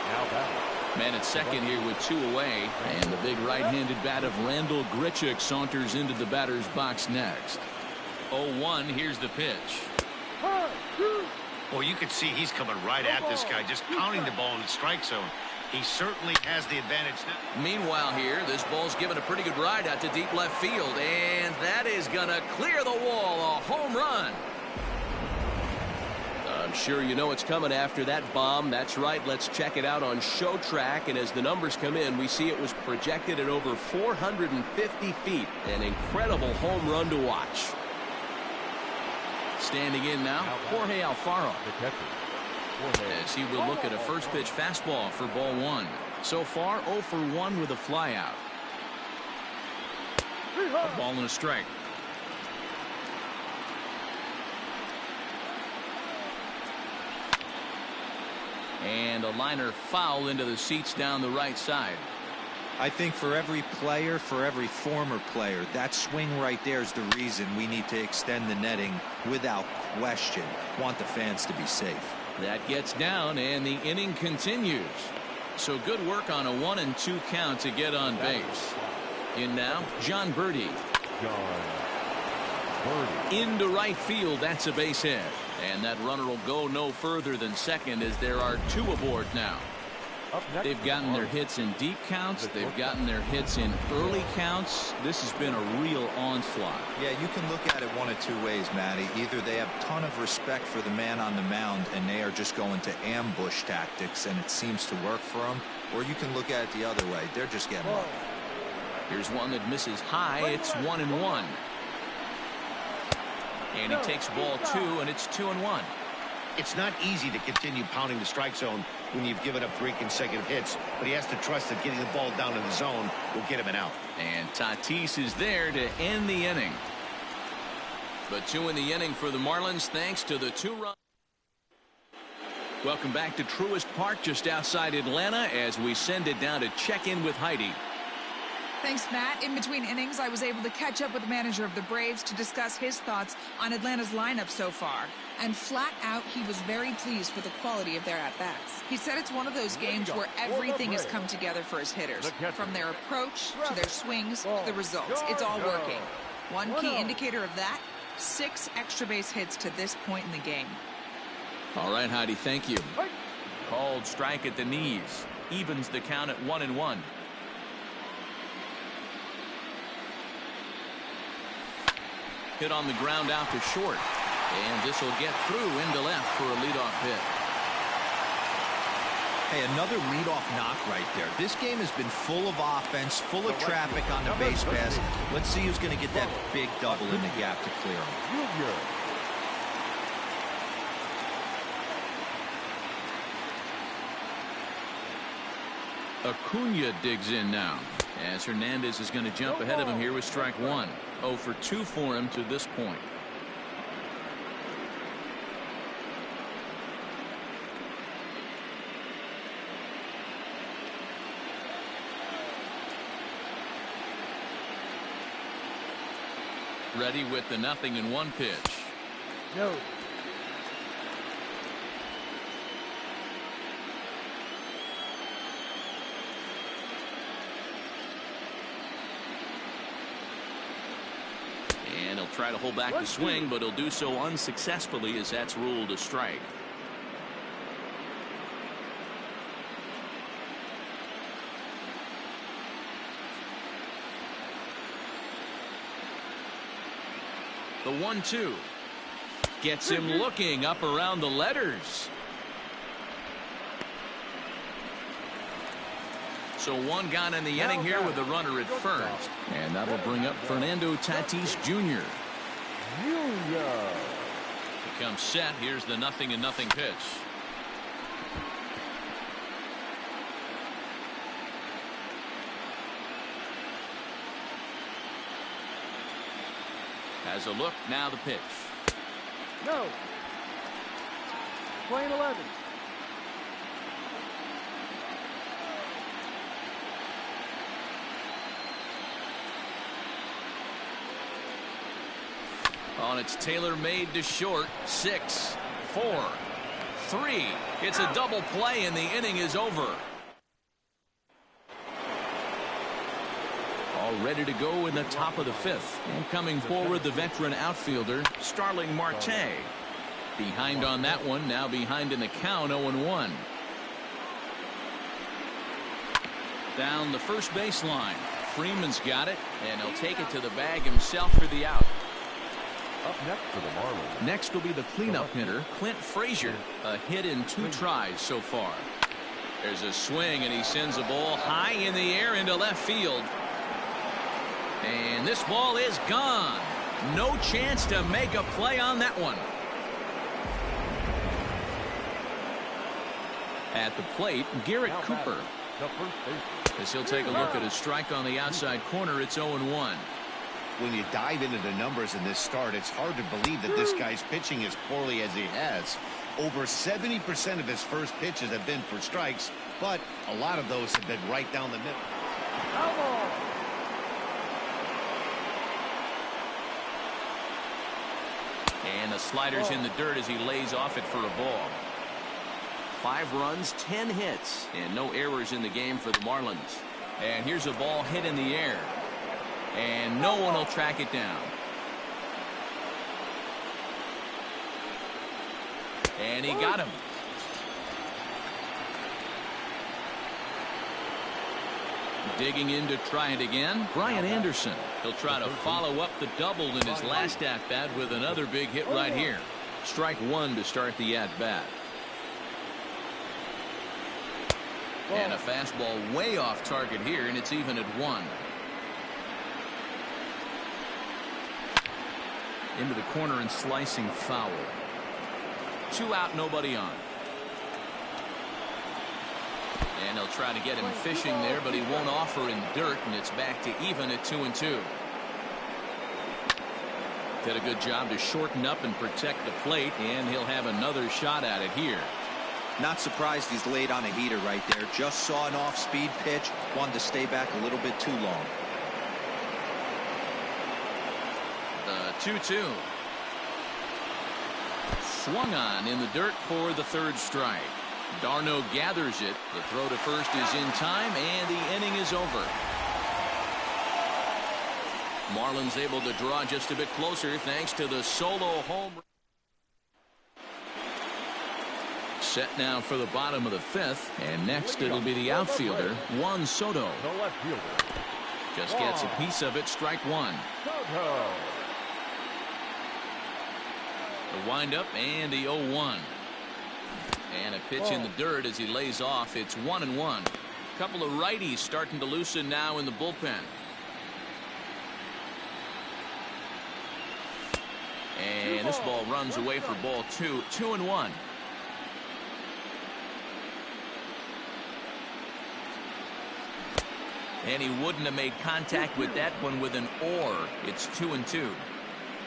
Now batting. Man at second here with 2 away, and the big right-handed bat of Randall Grichuk saunters into the batter's box next. 0-1. Here's the pitch. Well, you can see he's coming right at this guy, just pounding the ball in the strike zone. He certainly has the advantage now. Meanwhile here, this ball's given a pretty good ride out to deep left field, and that is going to clear the wall. A home run. I'm sure you know it's coming after that bomb. That's right. Let's check it out on Show Track, and as the numbers come in, we see it was projected at over 450 feet. An incredible home run to watch. Standing in now, Jorge Alfaro, as he will look at a first pitch fastball for ball 1. So far 0 for 1 with a flyout. A ball and a strike. And a liner foul into the seats down the right side. I think for every player, for every former player, that swing right there is the reason we need to extend the netting without question. Want the fans to be safe. That gets down, and the inning continues. So good work on a 1-2 count to get on base. In now, John Birdie. Into right field. That's a base hit. And that runner will go no further than second as there are 2 aboard now. They've gotten their hits in deep counts. They've gotten their hits in early counts. This has been a real onslaught. Yeah, you can look at it one of 2 ways, Matty. Either they have a ton of respect for the man on the mound and they are just going to ambush tactics and it seems to work for them, or you can look at it the other way. They're just getting lucky. Here's one that misses high. It's 1-1. And he takes ball 2, and it's 2-1. It's not easy to continue pounding the strike zone when you've given up 3 consecutive hits, but he has to trust that getting the ball down in the zone will get him an out. And Tatis is there to end the inning. But 2 in the inning for the Marlins thanks to the 2-run. Welcome back to Truist Park just outside Atlanta as we send it down to check in with Heidi. Thanks, Matt. In between innings, I was able to catch up with the manager of the Braves to discuss his thoughts on Atlanta's lineup so far. And flat out, he was very pleased with the quality of their at-bats. He said it's one of those games where everything has come together for his hitters. From their approach to their swings to the results. It's all working. One key indicator of that, 6 extra base hits to this point in the game. All right, Heidi, thank you. Called strike at the knees. Evens the count at 1-1. Hit on the ground out to short. And this will get through into left for a leadoff hit. Hey, another leadoff knock right there. This game has been full of offense, full of traffic on the base pass. Let's see who's going to get that big double in the gap to clear him. Acuna digs in now, as Hernandez is going to jump ahead of him here with strike 1. 0 for 2 for him to this point. Ready with the 0-1 pitch. No. And he'll try to hold back the swing, but he'll do so unsuccessfully as that's ruled a strike. The 1-2 gets him looking up around the letters. So one gone in the inning here with a runner at first. And that'll bring up Fernando Tatis Jr. He comes set. Here's the 0-0 pitch. Has a look. Now the pitch. No. Playing 11. On its tailor-made to short. 6, 4, 3. It's a double play and the inning is over. All ready to go in the top of the 5th. And coming forward, the veteran outfielder, Starling Marte. Behind on that one, now behind in the count, 0-1. Down the first baseline. Freeman's got it, and he'll take it to the bag himself for the out. Up next for the Marlins. Next will be the cleanup hitter, Clint Frazier. A hit in 2 tries so far. There's a swing, and he sends a ball high in the air into left field. And this ball is gone. No chance to make a play on that one. At the plate, Garrett Cooper. As he'll take a look at a strike on the outside corner, it's 0-1. When you dive into the numbers in this start, it's hard to believe that this guy's pitching as poorly as he has. Over 70% of his first pitches have been for strikes, but a lot of those have been right down the middle. And the slider's in the dirt as he lays off it for a ball. 5 runs, 10 hits, and no errors in the game for the Marlins. And here's a ball hit in the air. And no one will track it down. And he got him. Digging in to try it again, Brian Anderson. He'll try to follow up the double in his last at-bat with another big hit right here. Strike 1 to start the at-bat. And a fastball way off target here, and it's even at 1. Into the corner and slicing foul. 2 out, nobody on. And he'll try to get him fishing there, but he won't offer in dirt, and it's back to even at 2-2. Did a good job to shorten up and protect the plate, and he'll have another shot at it here. Not surprised he's laid on a heater right there. Just saw an off-speed pitch. Wanted to stay back a little bit too long. The 2-2. Swung on in the dirt for the third strike. Darno gathers it. The throw to first is in time, and the inning is over. Marlins able to draw just a bit closer thanks to the solo home. Set now for the bottom of the fifth, and next it'll be the outfielder, Juan Soto. The left fielder. Just gets a piece of it, strike one. Soto. The windup and the 0-1. And a pitch in the dirt as he lays off. It's 1-1. A couple of righties starting to loosen now in the bullpen. And this ball runs away for ball two. 2-1. And he wouldn't have made contact with that one with an or. It's 2-2.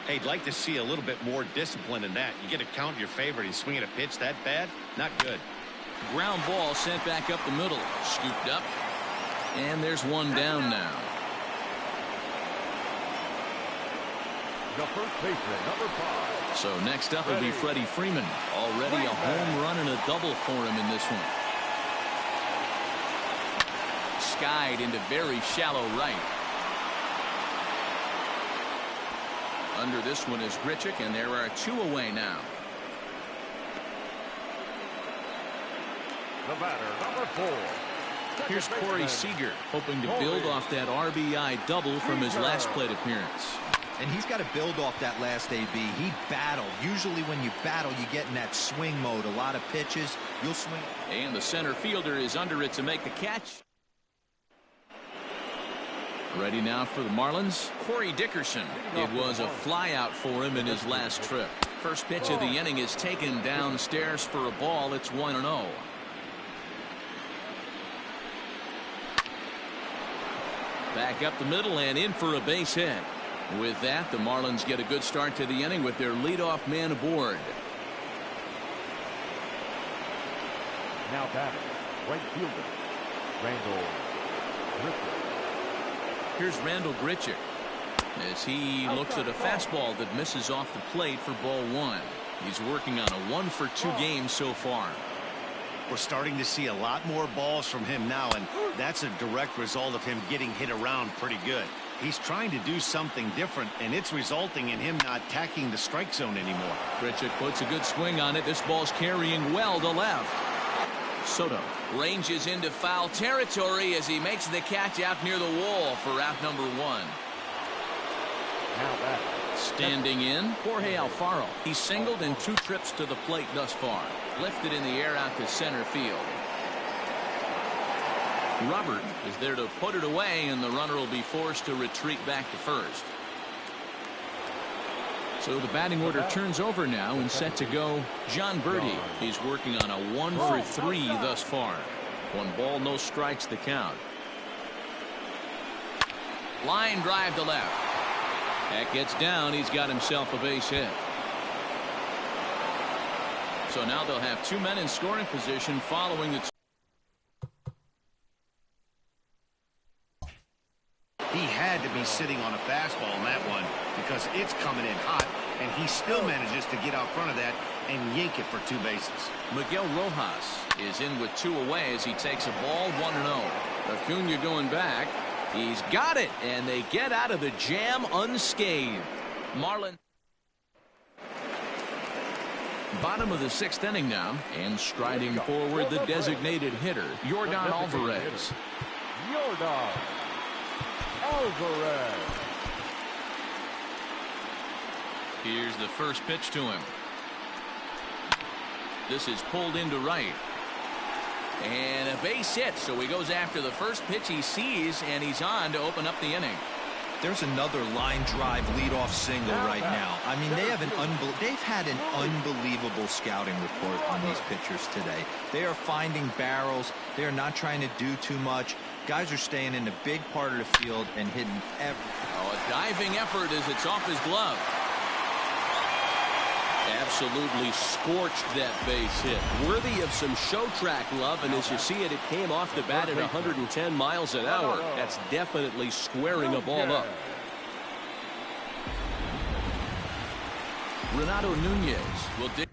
Hey, I'd like to see a little bit more discipline in that. You get to count your favorite. He's swinging a pitch that bad. Not good. Ground ball sent back up the middle. Scooped up. And there's one down now. The first baseman, number 5. So next up will be Freddie Freeman. Already a home run and a double for him in this one. Skied into very shallow right. Under this one is Grichuk, and there are 2 away now. The batter, number 4. Here's Corey Seager, hoping to build off that RBI double from his last plate appearance. And he's got to build off that last AB. He battled. Usually when you battle, you get in that swing mode. A lot of pitches, you'll swing. And the center fielder is under it to make the catch. Ready now for the Marlins, Corey Dickerson. It was a flyout for him in his last trip. First pitch of the inning is taken downstairs for a ball. It's 1-0. Back up the middle and in for a base hit. With that, the Marlins get a good start to the inning with their leadoff man aboard. Now batting, right fielder, Randall Griffin. Here's Randall Grichuk as he looks at a fastball that misses off the plate for ball 1. He's working on a 1-for-2 game so far. We're starting to see a lot more balls from him now, and that's a direct result of him getting hit around pretty good. He's trying to do something different, and it's resulting in him not attacking the strike zone anymore. Grichuk puts a good swing on it. This ball's carrying well to left. Soto ranges into foul territory as he makes the catch out near the wall for out number 1. Now that. Standing in, Jorge Alfaro. He's singled in 2 trips to the plate thus far. Lifted in the air out to center field. Robert is there to put it away, and the runner will be forced to retreat back to first. So the batting order turns over now and set to go John Birdie. He's working on a 1-for-3 thus far. 1 ball, no strikes the count. Line drive to left. That gets down. He's got himself a base hit. So now they'll have 2 men in scoring position following the. He had to be sitting on a fastball on that one because it's coming in hot, and he still manages to get out front of that and yank it for 2 bases. Miguel Rojas is in with 2 away as he takes a ball 1-0. Acuna going back. He's got it, and they get out of the jam unscathed. Marlins. Bottom of the 6th inning now, and striding forward the designated hitter, Yordan Alvarez. Yordan Alvarez. Here's the first pitch to him. This is pulled into right. And a base hit, so he goes after the first pitch he sees, and he's on to open up the inning. There's another line drive leadoff single right now. I mean, they've had an unbelievable scouting report on these pitchers today. They are finding barrels. They are not trying to do too much. Guys are staying in the big part of the field and hitting every. Oh, a diving effort as it's off his glove. Absolutely scorched that base hit. Worthy of some show track love, and as you see it, it came off the bat at 110 miles an hour. That's definitely squaring a ball up. Renato Nunez will dig.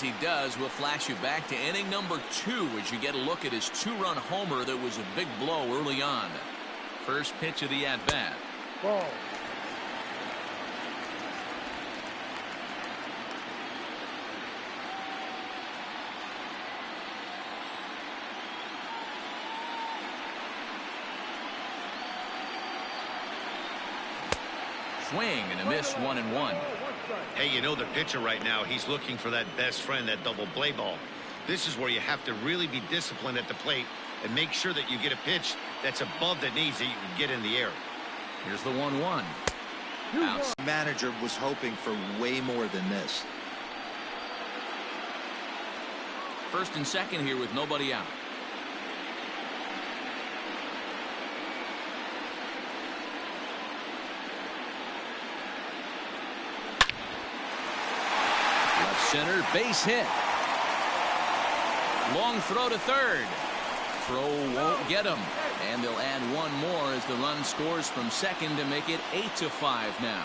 as he does, we'll flash you back to inning number 2 as you get a look at his 2-run homer that was a big blow early on. First pitch of the at-bat. Ball. Swing and a miss, 1-1. Hey, you know the pitcher right now, he's looking for that best friend, that double play ball. This is where you have to really be disciplined at the plate and make sure that you get a pitch that's above the knees that you can get in the air. Here's the 1-1. Out. Manager was hoping for way more than this. First and second here with nobody out. Center, base hit. Long throw to third. Throw won't get him. And they'll add one more as the run scores from second to make it 8-5 now.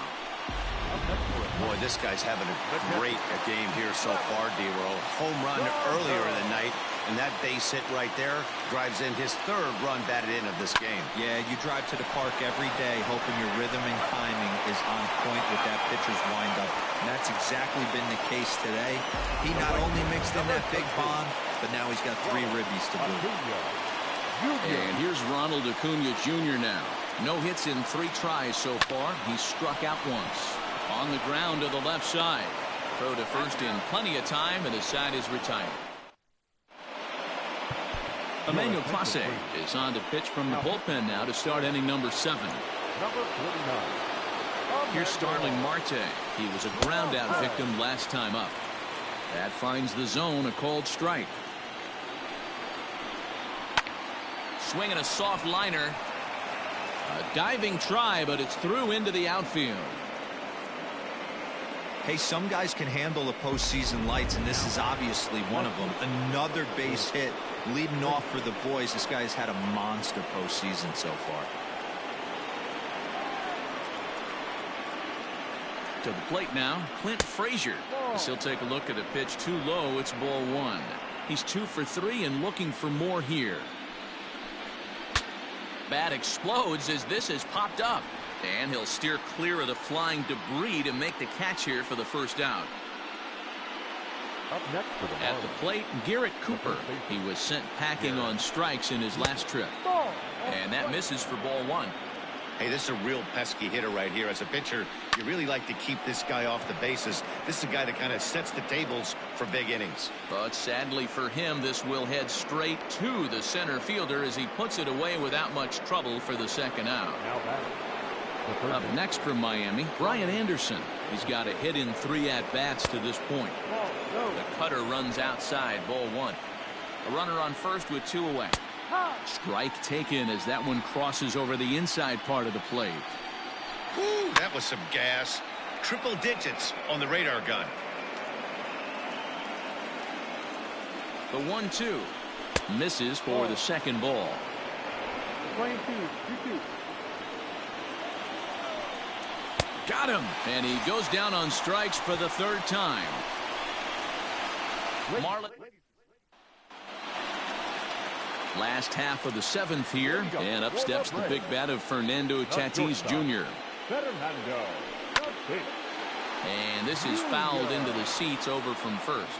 Boy, this guy's having a great game here so far, D-Roll. Home run earlier in the night, and that base hit right there drives in his 3rd run batted in of this game. Yeah, you drive to the park every day hoping your rhythm and timing is on point with that pitcher's windup. And that's exactly been the case today. He not only mixed in that big bomb, but now he's got 3 ribbies to boot. And here's Ronald Acuna Jr. now. No hits in 3 tries so far. He's struck out once. On the ground to the left side. Throw to first in plenty of time, and his side is retired. Emmanuel Clase is on to pitch from the bullpen now to start inning number 7. Number 49. Here's Starling Marte. He was a ground-out victim last time up. That finds the zone, a called strike. Swinging a soft liner. A diving try, but it's through into the outfield. Hey, some guys can handle the postseason lights, and this is obviously one of them. Another base hit leading off for the boys. This guy's had a monster postseason so far. To the plate now, Clint Frazier. As he'll take a look at a pitch too low. It's ball 1. He's 2 for 3 and looking for more here. Bat explodes as this has popped up. And he'll steer clear of the flying debris to make the catch here for the first out. Up next for the Marlins. At the plate, Garrett Cooper. He was sent packing on strikes in his last trip. And that misses for ball 1. Hey, this is a real pesky hitter right here. As a pitcher, you really like to keep this guy off the bases. This is a guy that kind of sets the tables for big innings. But sadly for him, this will head straight to the center fielder as he puts it away without much trouble for the second out. Now batting. Up next from Miami, Brian Anderson. He's got a hit in 3 at-bats to this point. The cutter runs outside, ball 1. A runner on first with 2 away. Strike taken as that one crosses over the inside part of the plate. Ooh, that was some gas. Triple digits on the radar gun. The 1-2 misses for the second ball. Playing 2-2. Got him, and he goes down on strikes for the 3rd time. Marlins. Last half of the 7th here, and up steps the big bat of Fernando Tatis Jr. And this is fouled into the seats over from first.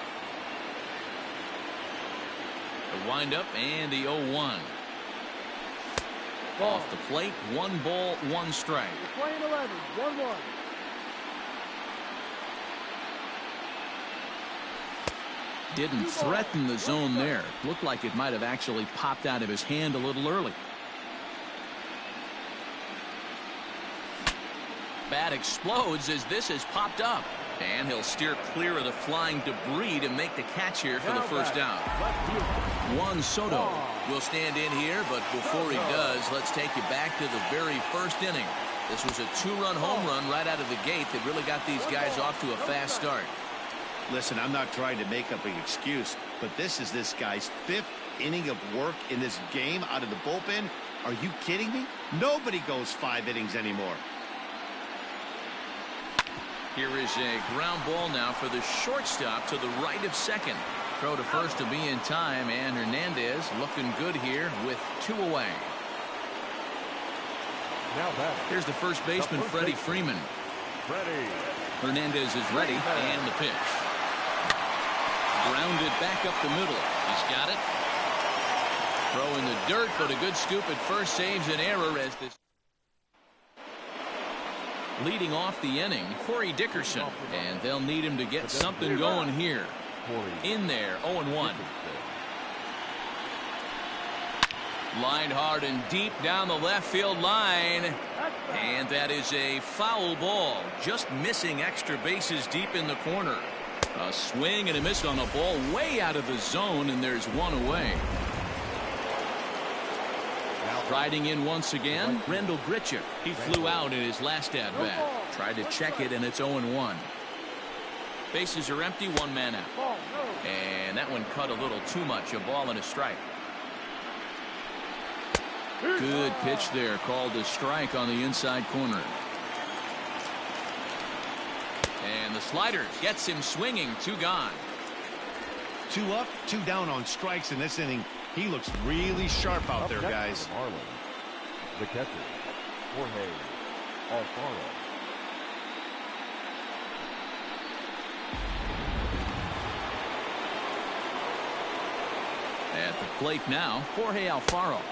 The windup and the 0-1. Off the plate, 1 ball, 1 strike. Playing 11, 1-1. Didn't threaten the zone there. Looked like it might have actually popped out of his hand a little early. Bat explodes as this has popped up. And he'll steer clear of the flying debris to make the catch here for the first out. Juan Soto will stand in here, but before he does, let's take you back to the very first inning. This was a 2-run home run right out of the gate that really got these guys off to a fast start. Listen, I'm not trying to make up an excuse, but this is this guy's 5th inning of work in this game out of the bullpen. Are you kidding me? Nobody goes 5 innings anymore. Here is a ground ball now for the shortstop to the right of second. Throw to first to be in time, and Hernandez looking good here with 2 away. Now here's the first baseman, Freddie Freeman. Hernandez is ready, and the pitch. Grounded back up the middle. He's got it. Throw in the dirt, but a good scoop at first saves an error as this. Leading off the inning, Corey Dickerson, and they'll need him to get something going here. In there, 0-1. Lined hard and deep down the left field line. And that is a foul ball. Just missing extra bases deep in the corner. A swing and a miss on a ball way out of the zone, and there's 1 away. Riding in once again, Rendell Grichuk. He flew out in his last at-bat. Tried to check it, and it's 0-1. Bases are empty, 1 man out. And that one cut a little too much. A ball and a strike. Good pitch there, called a strike on the inside corner. And the slider gets him swinging. 2 gone. 2 up, 2 down on strikes in this inning. He looks really sharp out there, guys. Marlins, the catcher, Jorge Alfaro. At the plate now, Jorge Alfaro,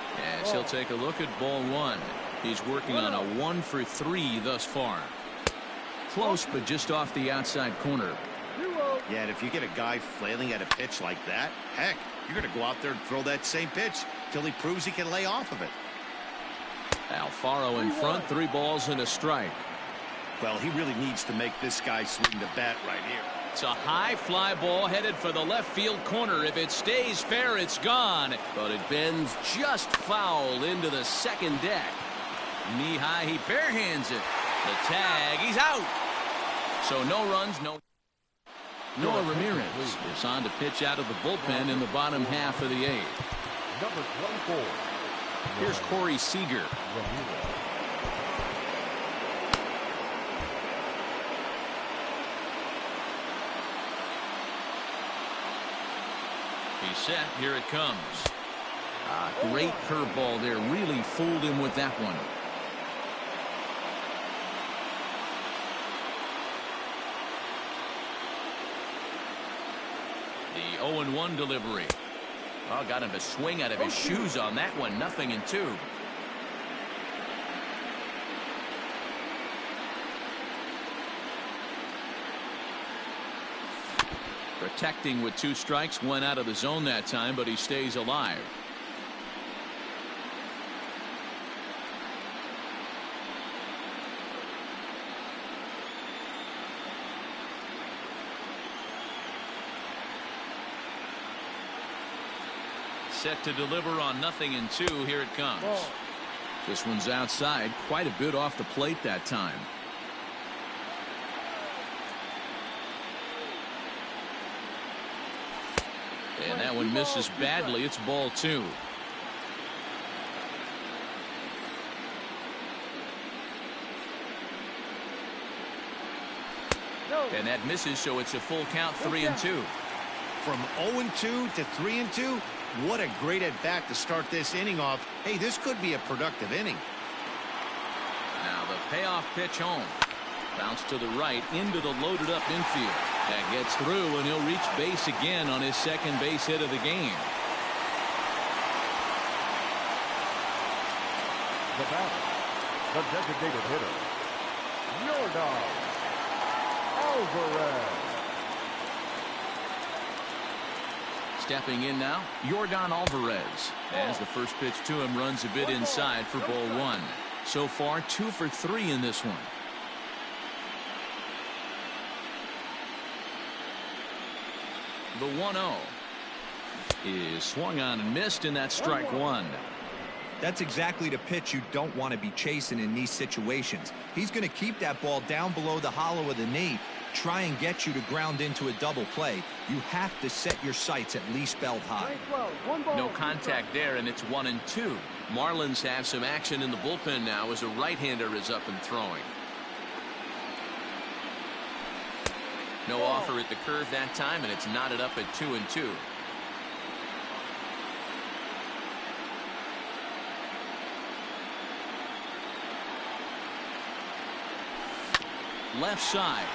as he'll take a look at ball 1. He's working on a 1 for 3 thus far. Close, but just off the outside corner. Yeah, and if you get a guy flailing at a pitch like that, heck, you're going to go out there and throw that same pitch till he proves he can lay off of it. Alfaro in front, 3 balls and a strike. Well, he really needs to make this guy swing the bat right here. It's a high fly ball headed for the left field corner. If it stays fair, it's gone. But it bends just foul into the second deck. Knee high, he barehands it. The tag, he's out. So no runs, no. Noah Ramirez is on to pitch out of the bullpen in the bottom half of the 8th. Number 24. Here's Corey Seager. He's set. Here it comes. Great curveball there. Really fooled him with that one. The 0-1 delivery. Oh, got him to swing out of his shoes on that one. 0-2. Protecting with 2 strikes, went out of the zone that time, but he stays alive. Set to deliver on 0-2. Here it comes. This one's outside, quite a bit off the plate that time. And that one misses badly. It's ball 2. And that misses, so it's a full count, 3-2. From 0-2 to 3-2, what a great at-bat to start this inning off. Hey, this could be a productive inning. Now the payoff pitch home. Bounce to the right into the loaded up infield. That gets through, and he'll reach base again on his second base hit of the game. The batter, the designated hitter, Yordan Alvarez. Stepping in now, Yordan Alvarez. As the first pitch to him runs a bit inside for ball 1. So far, 2 for 3 in this one. The 1-0 is swung on and missed, and that's strike 1. That's exactly the pitch you don't want to be chasing in these situations. He's going to keep that ball down below the hollow of the knee, try and get you to ground into a double play. You have to set your sights at least belt high. No contact there, and it's 1-2. Marlins have some action in the bullpen now as a right-hander is up and throwing. No offer at the curve that time, and it's knotted up at 2-2. Left side.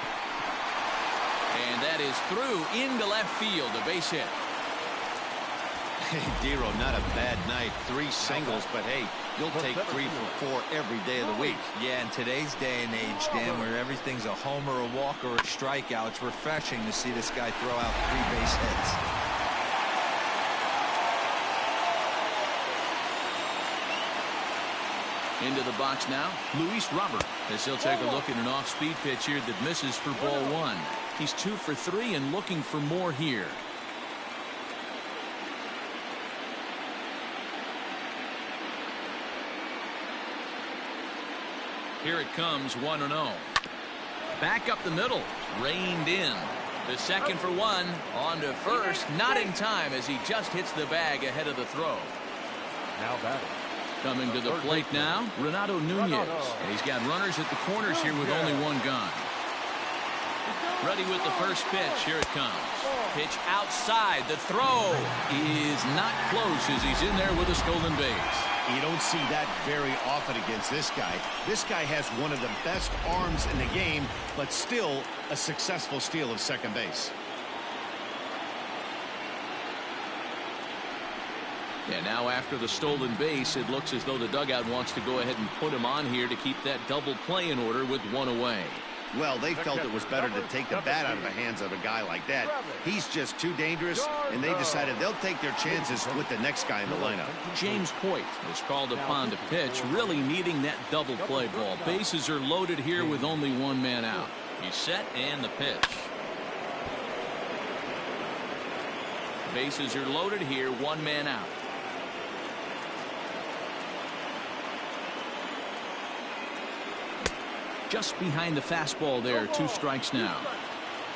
And that is through into left field. A base hit. Hey, Dero, not a bad night. 3 singles, but hey, you'll take 3 for 4 every day of the week. Yeah, in today's day and age, Dan, where everything's a homer, a walk, or a strikeout, it's refreshing to see this guy throw out 3 base hits. Into the box now, Luis Robert, as he'll take a look at an off-speed pitch here that misses for ball 1. He's 2 for 3 and looking for more here. Here it comes, 1-0. Back up the middle, reined in. The second for 1, on to first, not in time as he just hits the bag ahead of the throw. Now batting. Coming to the plate now, Renato Nunez. And he's got runners at the corners here with only 1 gone. Ready with the first pitch. Here it comes. Pitch outside. The throw is not close as he's in there with a stolen base. You don't see that very often against this guy. This guy has one of the best arms in the game, but still a successful steal of second base. And now after the stolen base, it looks as though the dugout wants to go ahead and put him on here to keep that double play in order with 1 away. Well, they felt it was better to take the bat out of the hands of a guy like that. He's just too dangerous, and they decided they'll take their chances with the next guy in the lineup. James Hoyt is called upon to pitch, really needing that double play ball. Bases are loaded here with only 1 man out. He's set and the pitch. Bases are loaded here, 1 man out. Just behind the fastball there, 2 strikes now.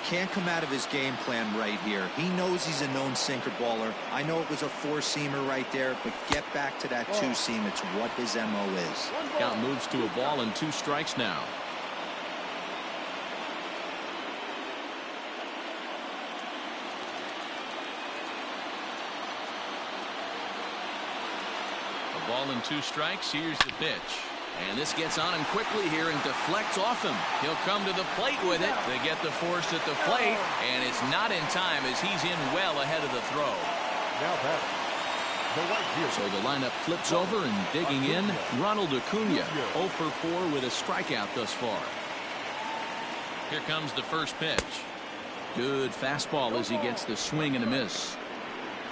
Can't come out of his game plan right here. He knows he's a known sinker baller. I know it was a 4-seamer right there, but get back to that 2-seam. It's what his MO is. Count moves to a ball and 2 strikes now. A ball and 2 strikes. Here's the pitch. And this gets on him quickly here and deflects off him. He'll come to the plate with it. They get the force at the plate, and it's not in time as he's in well ahead of the throw. Now batting. The right field. So the lineup flips over and digging in, Ronald Acuna, 0 for 4 with a strikeout thus far. Here comes the first pitch. Good fastball as he gets the swing and a miss.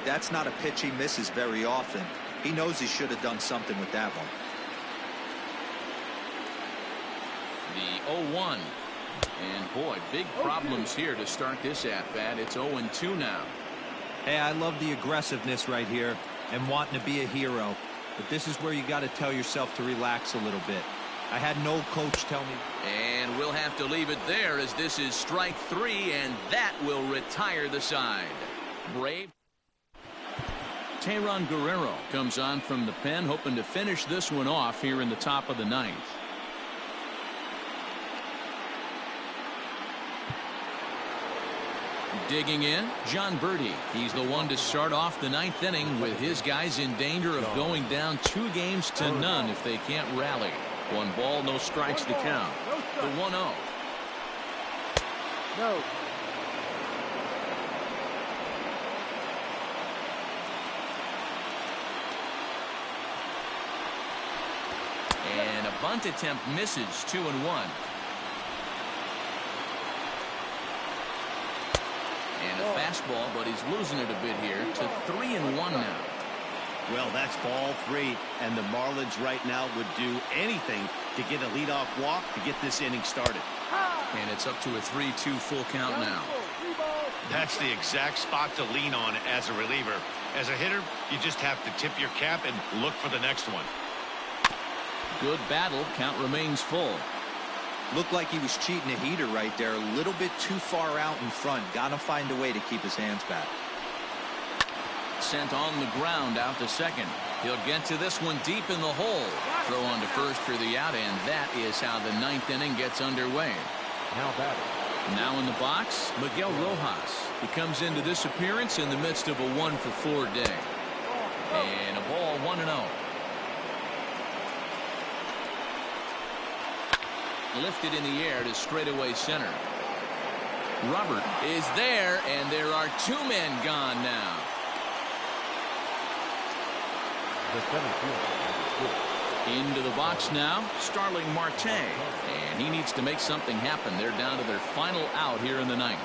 That's not a pitch he misses very often. He knows he should have done something with that one. The 0-1. And boy, big problems here to start this at-bat. It's 0-2 now. Hey, I love the aggressiveness right here and wanting to be a hero. But this is where you got to tell yourself to relax a little bit. I had no coach tell me. And we'll have to leave it there as this is strike 3, and that will retire the side. Brave. Teheran Guerrero comes on from the pen, hoping to finish this one off here in the top of the 9th. Digging in, John Birdie. He's the one to start off the 9th inning with his guys in danger of going down 2 games to none if they can't rally. 1 ball, no strikes to count. The 1-0. No. And a bunt attempt misses. 2-1. And a fastball, but he's losing it a bit here to 3-1 now. Well, that's ball 3, and the Marlins right now would do anything to get a leadoff walk to get this inning started. And it's up to a 3-2 full count now. That's the exact spot to lean on as a reliever. As a hitter, you just have to tip your cap and look for the next one. Good battle. Count remains full. Looked like he was cheating a heater right there. A little bit too far out in front. Gotta find a way to keep his hands back. Sent on the ground out to second. He'll get to this one deep in the hole. Throw on to first for the out, and that is how the 9th inning gets underway. Now batting. Now in the box, Miguel Rojas. He comes into this appearance in the midst of a 1-for-4 day. And a ball 1-0. Lifted in the air to straightaway center. Robert is there, and there are 2 men gone now. The center fielder. Into the box now, Starling Marte. And he needs to make something happen. They're down to their final out here in the ninth.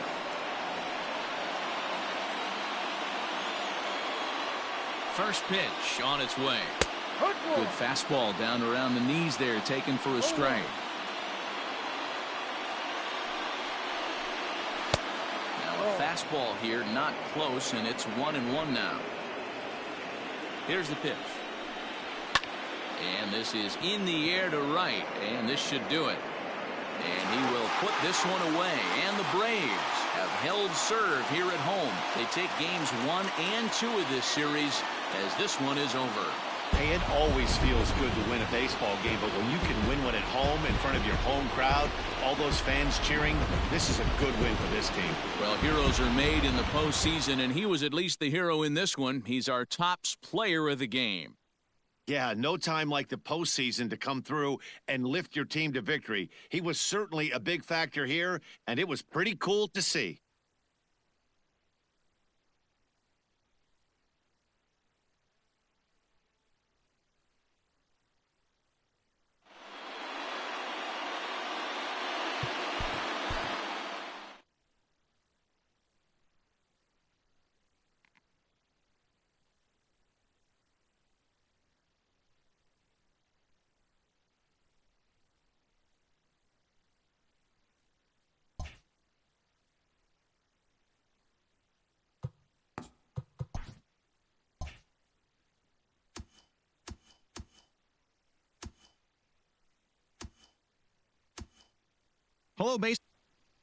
First pitch on its way. Good fastball down around the knees there, taken for a strike. Now a fastball here, not close, and it's 1-1 now. Here's the pitch. And this is in the air to right, and this should do it. And he will put this one away. And the Braves have held serve here at home. They take games 1 and 2 of this series as this one is over. Hey, it always feels good to win a baseball game, but when you can win one at home in front of your home crowd, all those fans cheering, this is a good win for this team. Well, heroes are made in the postseason, and he was at least the hero in this one. He's our top player of the game. Yeah, no time like the postseason to come through and lift your team to victory. He was certainly a big factor here, and it was pretty cool to see. Hello, base.